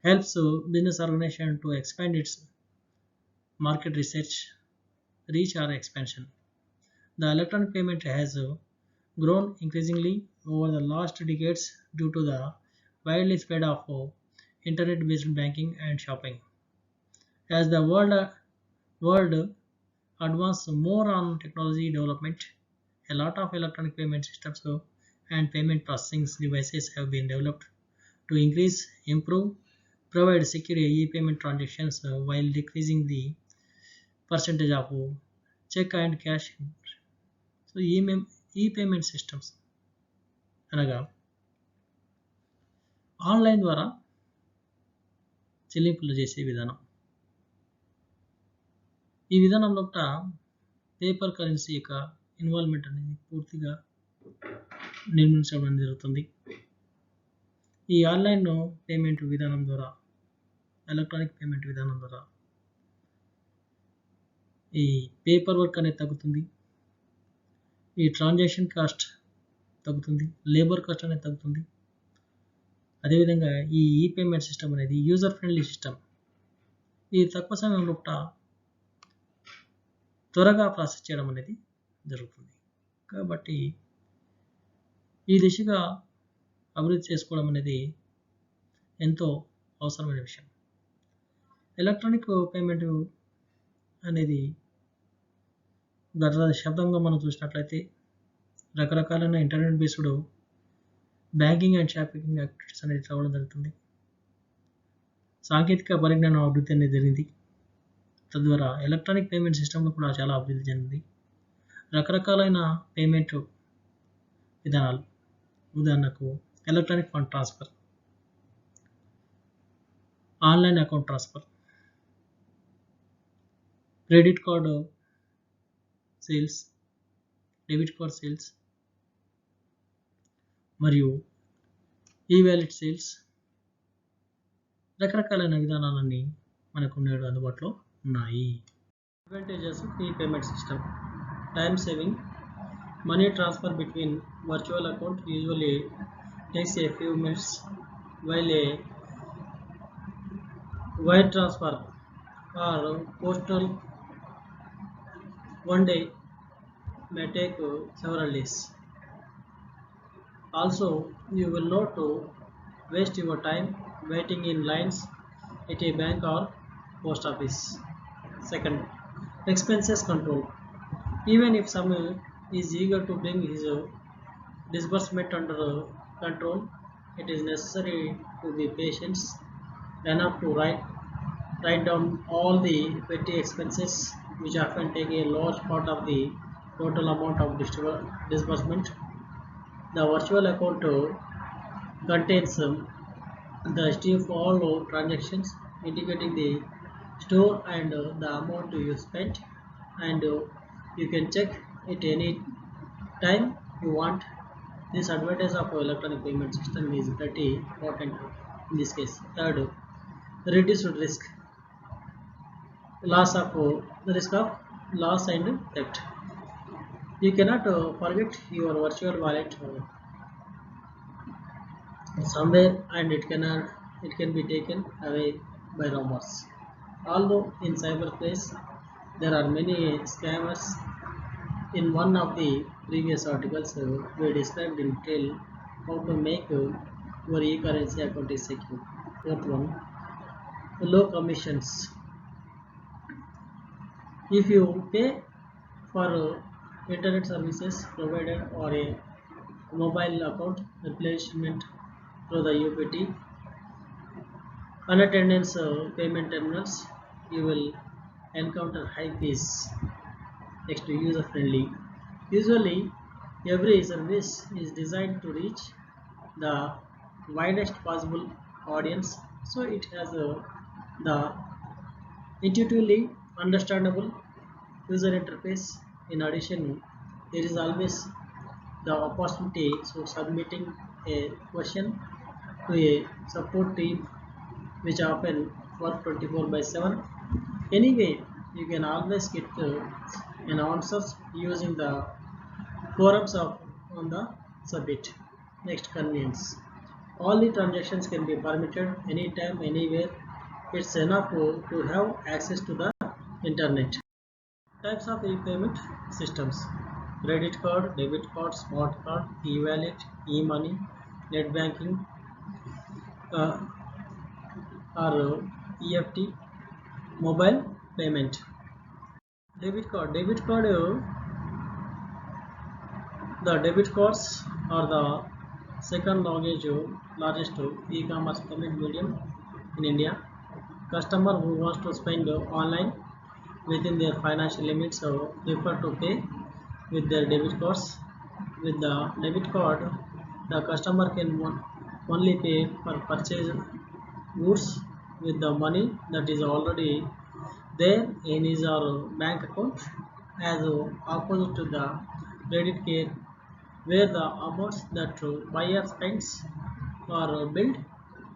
helps business organization to expand its market reach or expansion. The electronic payment has grown increasingly over the last decades due to the widely spread of internet-based banking and shopping. As the world advances more on technology development, a lot of electronic payment systems and payment processing devices have been developed to improve, provide secure e-payment transactions while decreasing the percentage of check and cash. So e payment systems అనగా online ద్వారా చెల్లింపులు చేసే విధానం. ఈ విధానంలో paper currency యొక్క involvement అనేది పూర్తిగా నిర్మించడం జరుగుతుంది. ఈ ఆన్లైన్ పేమెంట్ విధానం ద్వారా, ఎలక్ట్రానిక్ పేమెంట్ విధానం ద్వారా ఈ పేపర్ వర్క్ అనేది తగ్గుతుంది, ఈ ట్రాన్సాక్షన్ కాస్ట్ తగ్గుతుంది, లేబర్ కాస్ట్ అనేది తగ్గుతుంది. అదేవిధంగా ఈ ఈ-పేమెంట్ సిస్టమ్ అనేది యూజర్ ఫ్రెండ్లీ సిస్టమ్. ఇది తక్కువ సమయంలో త్వరగా ప్రాసెస్ చేయడం అనేది జరుగుతుంది. కాబట్టి ఈ దిశగా అభివృద్ధి చేసుకోవడం అనేది ఎంతో అవసరమైన విషయం. ఎలక్ట్రానిక్ పేమెంట్ అనేది గత దశాబ్దంగా మనం చూసినట్లయితే రకరకాలైన internet based banking and shopping activities అనేది రావడం జరుగుతుంది. సాంకేతిక పరిజ్ఞానం అభివృద్ధి అనేది జరిగింది. తద్వారా ఎలక్ట్రానిక్ పేమెంట్ సిస్టమ్లో కూడా చాలా అభివృద్ధి చెందింది. రకరకాలైన పేమెంట్ విధానాలు, ఉదాహరణకు electronic fund transfer, online account transfer, credit card sales, debit card sales, మరియు ఈ వ్యాలెట్ సేల్స్ రకరకాలైన విధానాలన్నీ మనకు నేడు అందుబాటులో ఉన్నాయి. అడ్వాంటేజెస్ ఆఫ్ ఈ payment system: time saving. Money transfer between virtual account usually takes a few minutes, while a wire transfer or postal one day may take several days. Also, you will not waste your time waiting in lines at a bank or post office. Second, expenses control. Even if someone is eager to bring his disbursement under control, it is necessary to be patient enough to write down all the petty expenses, which often take a large part of the total amount of disbursement. The virtual account contains the history of all transactions, indicating the store and the amount you spent, and you can check it any time you want. This advantage of electronic payment system is pretty important in this case. Third, reduced risk. The risk of loss and theft. You cannot forget your virtual wallet somewhere, and it can be taken away by robbers. Although in cyberspace there are many scammers. In one of the previous articles, we described in detail how to make your e-currency account is secure. Fourth one, low commissions. If you pay for internet services provided or a mobile account replacement through the UPT unattended payment terminals, you will encounter high fees. Next, user friendly. Usually, every service is designed to reach the widest possible audience, so it has the intuitively understandable user interface. In addition, there is always the opportunity for submitting a question to a support team, which often work 24/7. Anyway, you can always get an answers using the forums on the subject. Next, convenience. All the transactions can be permitted anytime, anywhere. It's enough to have access to the internet. Types of e-payment systems: credit card, debit card, smart card, e-wallet, e-money, net banking, uh, or EFT, mobile payment. Debit card. The debit cards are the second largest e-commerce payment medium in India. Customer who wants to spend online within their financial limits prefer to pay with their debit cards. With the debit card, the customer can only pay for purchase goods with the money that is already there in his or bank account, as opposite to the credit card, where the amounts that buyer spends are billed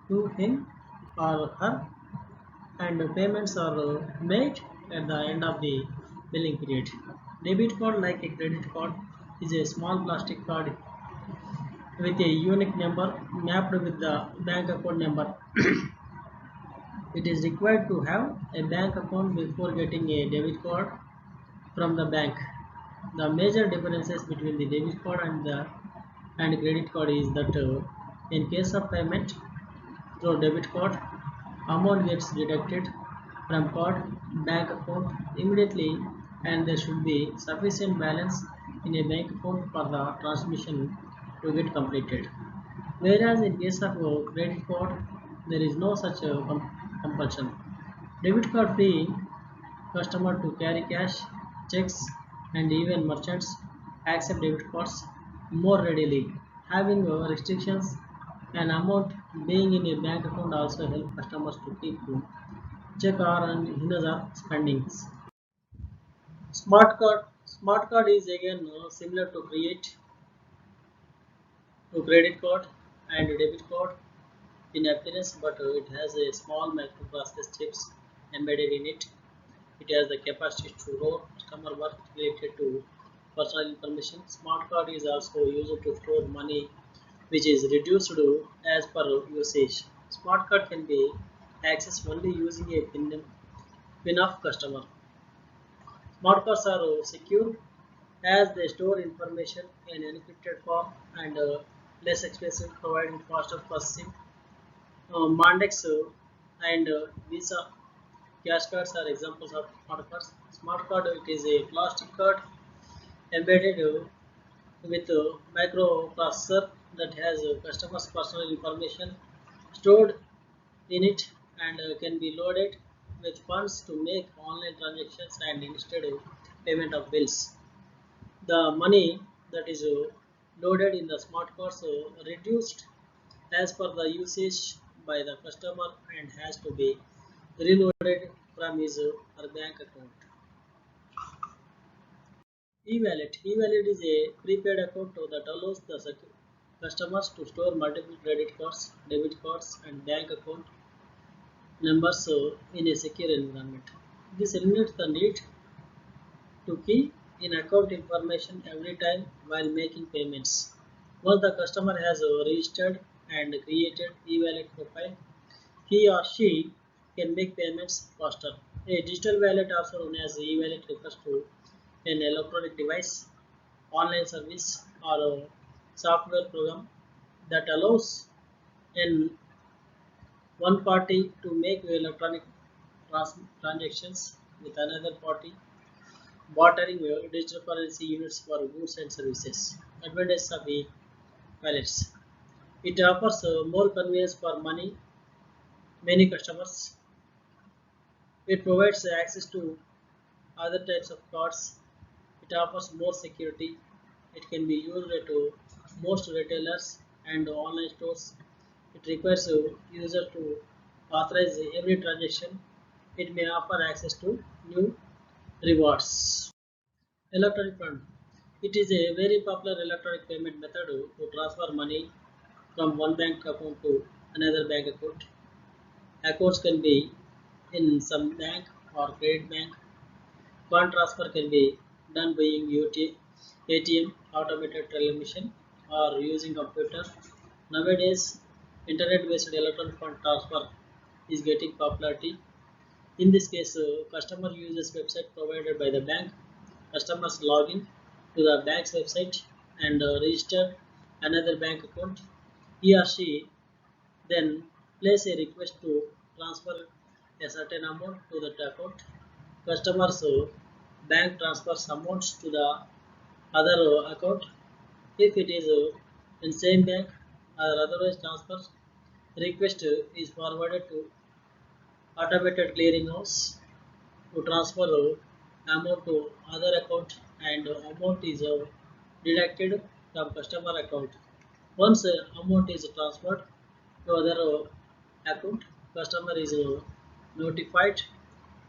to him or her, and payments are made at the end of the billing period. Debit card, like a credit card, is a small plastic card with a unique number mapped with the bank account number. It is required to have a bank account before getting a debit card from the bank. The major differences between the debit card and credit card is that in case of payment through debit card, amount gets deducted from card bank account immediately, and there should be sufficient balance in a bank account for the transmission to get completed. Whereas in case of credit card, there is no such compulsion. Debit card free customer to carry cash, checks, and even merchants accept debit cards more readily. Having restrictions and amount being in a bank account also help customers to keep check on his spendings. Smart card is again similar to create to credit card and debit card in appearance, but it has a small microprocessor chips embedded in it. It has the capacity to store customer work related to personal information. Smart card is also used to store money, which is reduced as per usage. Smart card can be accessed only using a PIN of customer. Smart cards are secure as they store information in encrypted form and less expensive, providing faster processing. Mondex and Visa cash cards are examples of smart cards. Smart card it is a plastic card embedded with a microprocessor that has customers' personal information stored in it and can be loaded with funds to make online transactions and instead of payment of bills. The money that is loaded in the smart cards reduced as per the usage by the customer and has to be reloaded from his or bank account. E-wallet. E-wallet is a prepaid account that allows the customers to store multiple credit cards, debit cards, and bank account numbers in a secure environment. This eliminates the need to key in account information every time while making payments. Once the customer has registered and created e-wallet profile, he or she can make payments faster. A digital wallet, also known as e-wallet, refers to an electronic device, online service, or a software program that allows an one party to make electronic transactions with another party, bartering digital currency units for goods and services. Advantages of e-wallets. It offers more convenience for many customers. It provides access to other types of cards. It offers more security. It can be used at most retailers and online stores. It requires a user to authorize every transaction. It may offer access to new rewards. Electronic fund. It is a very popular electronic payment method to transfer money from one bank account to another bank account. Accounts can be in some bank or credit bank. Fund transfer can be done by using ATM, automated teller machine, or using computer. Nowadays, internet-based electronic fund transfer is getting popularity. In this case, customer uses website provided by the bank. Customers log in to the bank's website and register another bank account. He or she then place a request to transfer a certain amount to that account. Customers bank transfers amounts to the other account. If it is in same bank or otherwise transfers, request is forwarded to automated clearing house to transfer amount to other account and amount is deducted from customer account. Once amount is transferred to other account, customer is notified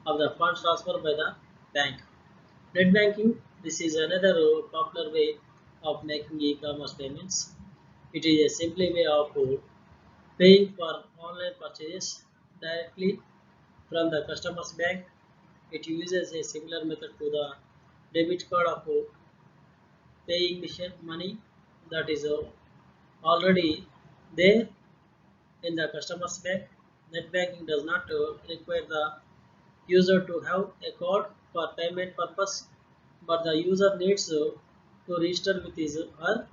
of the funds transfer by the bank. Net banking. This is another popular way of making e-commerce payments. It is a simple way of paying for online purchases directly from the customer's bank. It uses a similar method to the debit card of paying machine money that is already there in the customer's bank. Net banking does not require the user to have a card for payment purpose, but the user needs to register with his or her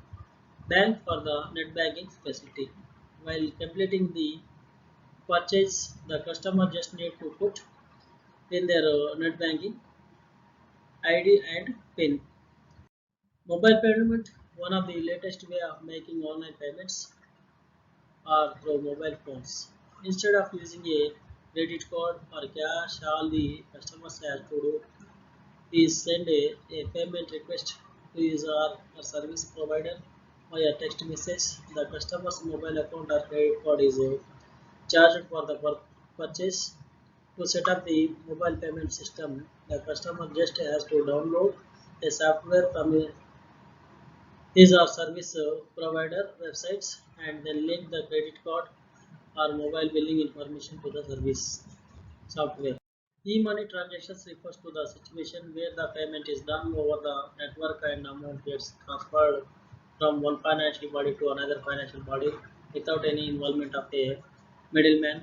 bank for the net banking facility. While completing the purchase, the customer just need to put in their net banking ID and PIN. Mobile payment, one of the latest way of making online payments are through mobile phones. Instead of using a credit card or cash, all the customers have to do is send a payment request to his or service provider via text message. The customer's mobile account or credit card is charged for the purchase. To set up the mobile payment system, the customer just has to download a software from These are service provider websites and then link the credit card or mobile billing information to the service software. E-money transactions refers to the situation where the payment is done over the network and amount gets transferred from one financial body to another financial body without any involvement of a middleman.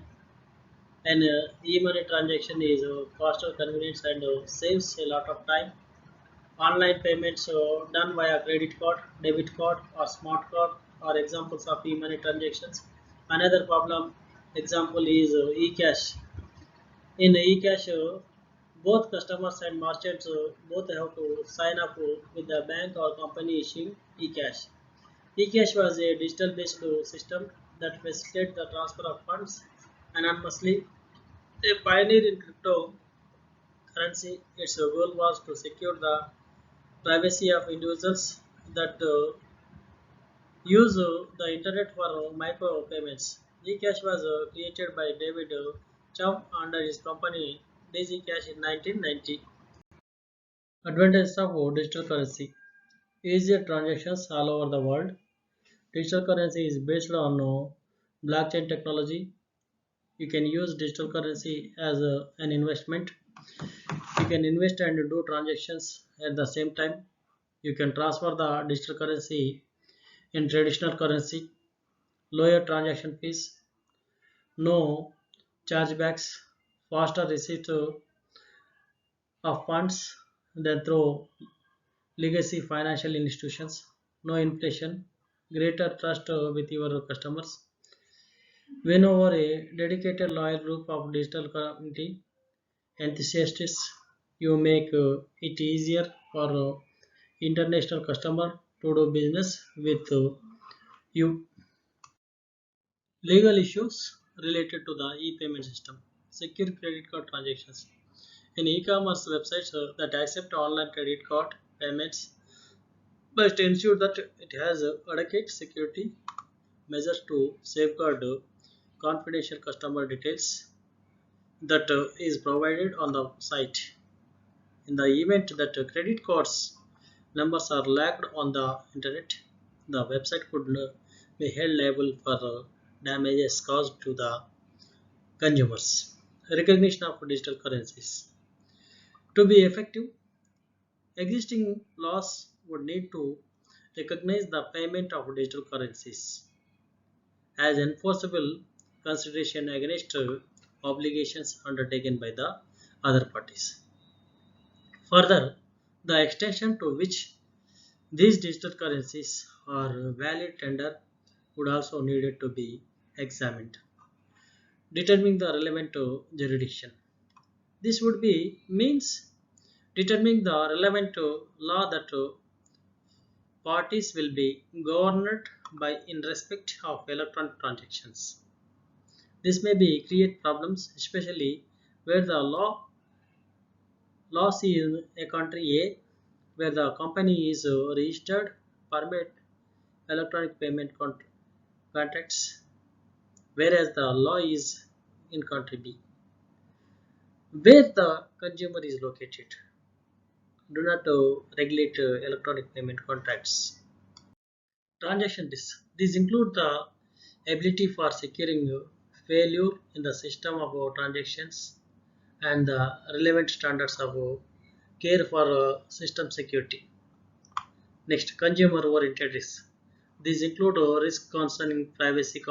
An e-money transaction is faster, convenient, and saves a lot of time. Online payments done via credit card, debit card, or smart card are examples of e-money transactions. Another problem example is e-cash. In eCash, both customers and merchants both have to sign up with the bank or company issuing eCash. eCash was a digital-based system that facilitated the transfer of funds anonymously. A pioneer in cryptocurrency, its goal was to secure the privacy of individuals that use the internet for micro payments. eCash was created by David Chaum under his company DigiCash in 1990. Advantages of digital currency: easier transactions all over the world. Digital currency is based on blockchain technology. You can use digital currency as an investment. You can invest and do transactions at the same time. You can transfer the digital currency in traditional currency. Lower transaction fees, no chargebacks, faster receipt of funds than through legacy financial institutions, no inflation, greater trust with your customers. Win over a dedicated loyal group of digital community enthusiasts, you make it easier for international customer to do business with you. Legal issues related to the e-payment system. Secure credit card transactions. In e-commerce websites that accept online credit card payments must ensure that it has adequate security measures to safeguard confidential customer details that is provided on the site. In the event that credit cards numbers are lagged on the internet, the website could be held liable for damages caused to the consumers. Recognition of digital currencies. To be effective, existing laws would need to recognize the payment of digital currencies as enforceable consideration against obligations undertaken by the other parties. Further, the extension to which these digital currencies are valid tender would also needed to be examined, determining the relevant jurisdiction. This would be means determining the relevant law that parties will be governed by in respect of electronic transactions. This may be create problems, especially where the laws in a country A, where the company is registered, permit electronic payment contracts, whereas the law is in country B, where the consumer is located. Do not regulate electronic payment contracts. Transaction risks. These include the ability for securing failure in the system of transactions and the relevant standards of care for system security. Next, consumer-oriented risks. These include risks concerning privacy,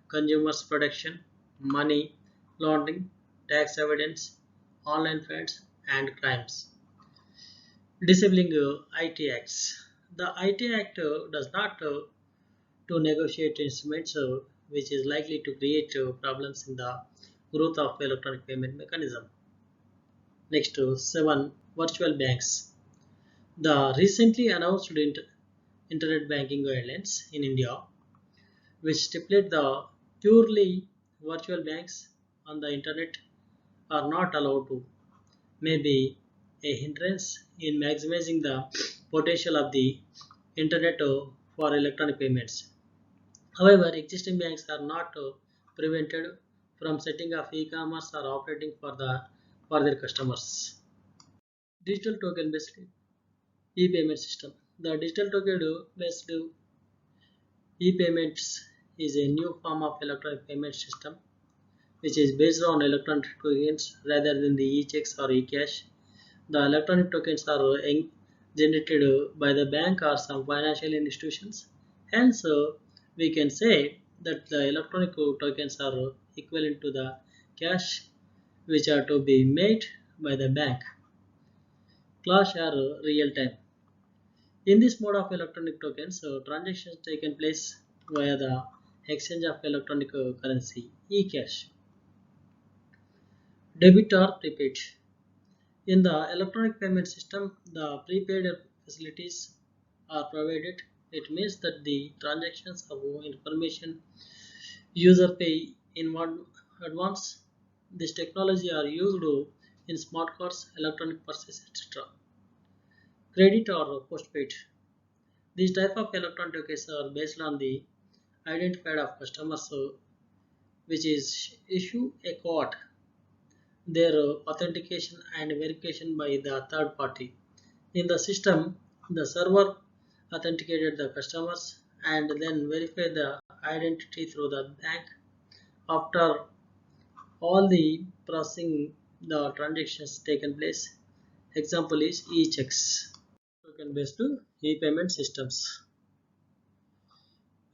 consumers' protection, money laundering, tax avoidance, online frauds, and crimes. Disabling IT Acts. The IT Act does not to negotiate instruments which is likely to create problems in the growth of electronic payment mechanism. Next, 7. Virtual banks. The recently announced internet banking guidelines in India, which stipulate the purely virtual banks on the internet are not allowed to, may be a hindrance in maximizing the potential of the internet for electronic payments. However, existing banks are not prevented from setting up e-commerce or operating for their customers. Digital token based e-payment system. The digital token based e-payments is a new form of electronic payment system which is based on electronic tokens rather than the e-checks or e-cash. The electronic tokens are generated by the bank or some financial institutions. Hence, we can say that the electronic tokens are equivalent to the cash which are to be made by the bank. Clash are real time. In this mode of electronic tokens, transactions taken place via the exchange of electronic currency, e-cash, debit or prepaid. In the electronic payment system, the prepaid facilities are provided. It means that the transactions of information user pay in one advance. This technology are used in smart cards, electronic purses, etc. Credit or postpaid. These type of electronic tokens are based on the identified of customers which is issue a code, their authentication and verification by the third party. In the system, the server authenticated the customers and then verify the identity through the bank. After all the processing, the transactions taken place. Example is e-checks. Token based e-payment systems.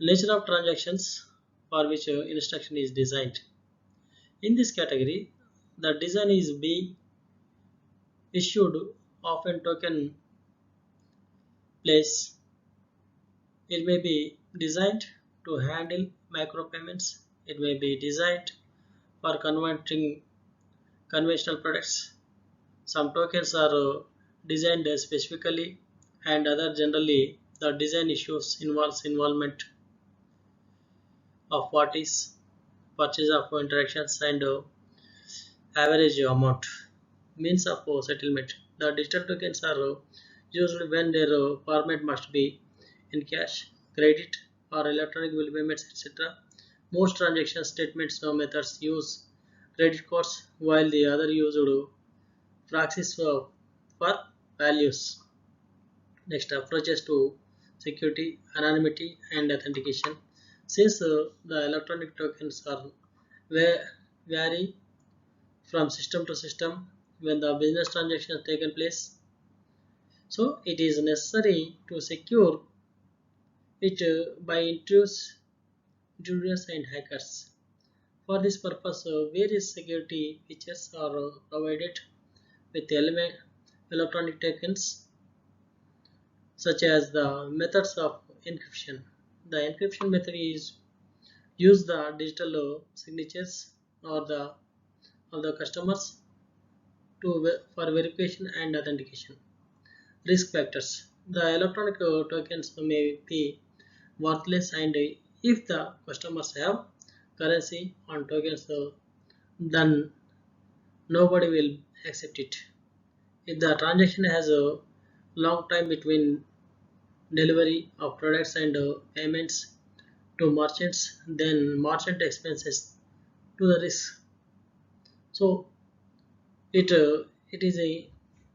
Nature of transactions for which instruction is designed. In this category, the design is being issued often token place. It may be designed to handle micropayments. It may be designed for converting conventional products. Some tokens are designed specifically and other generally the design issues involves involvement of parties, purchase of interactions and average amount, means of settlement. The digital tokens are used when their format must be in cash, credit, or electronic bill payments, etc. Most transaction statements methods use credit cards, while the other used proxies for values. Next, approaches to security, anonymity, and authentication. Since the electronic tokens are va- vary from system to system when the business transaction has taken place, so it is necessary to secure it by intruders and hackers. For this purpose, various security features are provided with electronic tokens such as the methods of encryption. The encryption method is use the digital signatures or the of the customers for verification and authentication. Risk factors. The electronic tokens may be worthless and if the customers have currency on tokens then nobody will accept it. If the transaction has a long time between delivery of products and payments to merchants, then merchant expenses to the risk. So it is a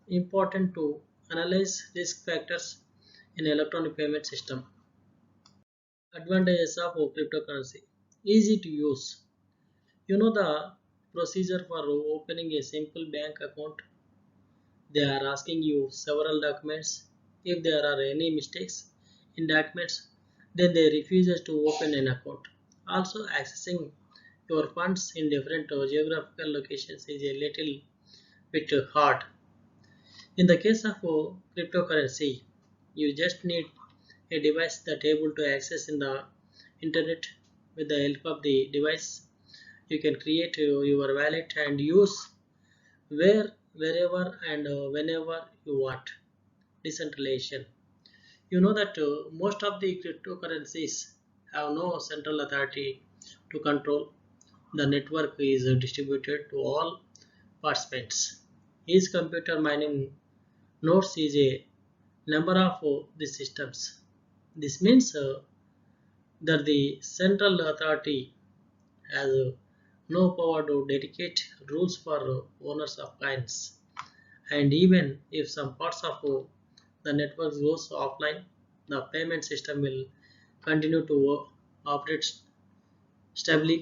important to analyze risk factors in electronic payment system. Advantages of cryptocurrency: easy to use. You know the procedure for opening a simple bank account. They are asking you several documents. If there are any mistakes in documents, then they refuse to open an account. Also, accessing your funds in different geographical locations is a little bit hard. In the case of cryptocurrency, you just need a device that able to access in the internet. With the help of the device, you can create your wallet and use wherever and whenever you want. Decentralization. You know that most of the cryptocurrencies have no central authority to control. The network is distributed to all participants. Each computer mining nodes is a number of these systems. This means that the central authority has no power to dedicate rules for owners of coins. And even if some parts of the network goes offline, the payment system will continue to operate stably.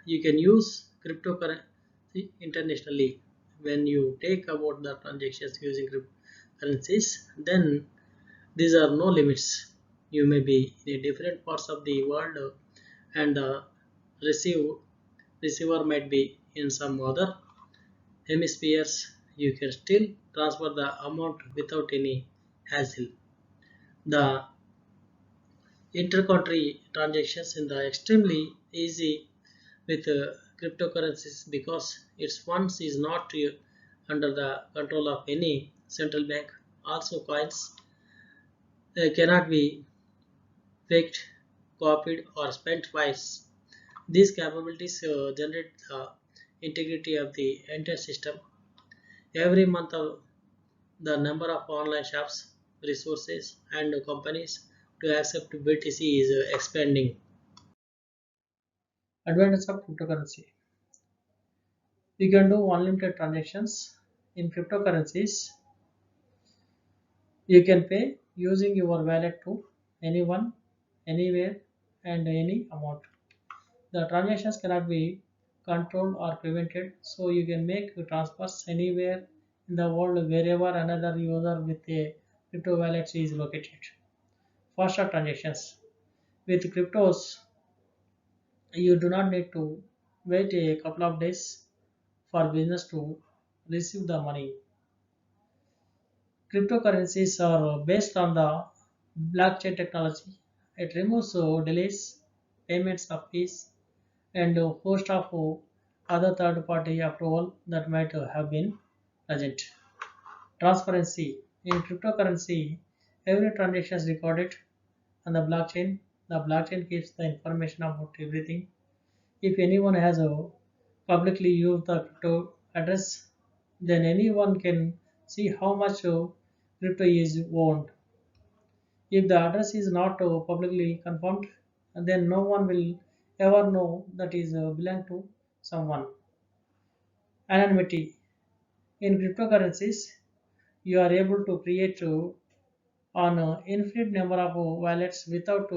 You can use cryptocurrency internationally. When you take about the transactions using cryptocurrencies, then these are no limits. You may be in different parts of the world and the receive, receiver might be in some other hemispheres. You can still transfer the amount without any hassle. The intercountry transactions in the extremely easy with cryptocurrencies because its funds is not under the control of any central bank. Also, coins cannot be faked, copied, or spent twice. These capabilities generate the integrity of the entire system. Every month, the number of online shops, resources, and companies to accept BTC is expanding. Advantage of cryptocurrency: you can do unlimited transactions in cryptocurrencies. You can pay using your wallet to anyone, anywhere, and any amount. The transactions cannot be controlled or prevented, so you can make transfers anywhere in the world wherever another user with a crypto wallet is located. Faster transactions. With cryptos, you do not need to wait a couple of days for business to receive the money. Cryptocurrencies are based on the blockchain technology. It removes delays, payments of fees, and a host of other third-party approval that might have been present. Transparency. In cryptocurrency, every transaction is recorded on the blockchain. The blockchain keeps the information about everything. If anyone has publicly used the crypto address, then anyone can see how much crypto is owned. If the address is not publicly confirmed, then no one will ever know that is belong to someone. Anonymity. In cryptocurrencies, you are able to create on infinite number of wallets without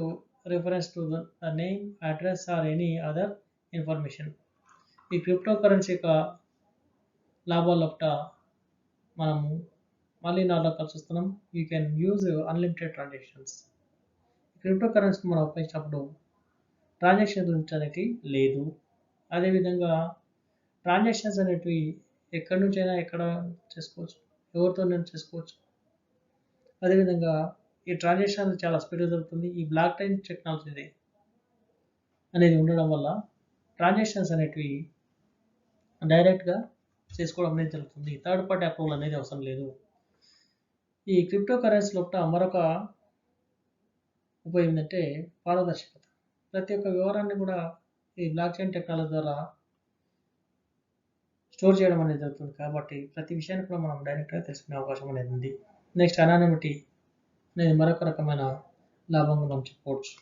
reference to the name, address, or any other information. ఈ cryptocurrency యొక్క లాభాలు ఒకట మనము మళ్ళీ నాలో కలిసి వస్తున్నాం. You can use unlimited transactions. Cryptocurrency మనం ఉపయోగించినప్పుడు ట్రాన్సాక్షన్ గురించి అనేది లేదు. అదేవిధంగా ట్రాన్సాక్షన్స్ అనేటివి ఎక్కడి నుంచైనా ఎక్కడ చేసుకోవచ్చు, ఎవరితో నేను చేసుకోవచ్చు. అదేవిధంగా ఈ ట్రాన్సాక్షన్ చాలా స్పీడ్గా జరుగుతుంది. ఈ బ్లాక్ చైన్ టెక్నాలజీ అనేది ఉండడం వల్ల ట్రాన్సాక్షన్స్ అనేటివి డైరెక్ట్గా చేసుకోవడం అనేది జరుగుతుంది. థర్డ్ పార్టీ అప్రూవల్ అనేది అవసరం లేదు. ఈ క్రిప్టో కరెన్సీ లోపల మరొక ఉపయోగం ఏంటంటే పారదర్శకత. ప్రతి ఒక్క వివరాన్ని కూడా ఈ బ్లాక్ చైన్ టెక్నాలజీ ద్వారా స్టోర్ చేయడం అనేది జరుగుతుంది. కాబట్టి ప్రతి విషయాన్ని కూడా మనం డైరెక్ట్గా తెలుసుకునే అవకాశం అనేది ఉంది. నెక్స్ట్ అనానిమిటీ అనేది మరొక రకమైన లాభంగా మనం చెప్పుకోవచ్చు.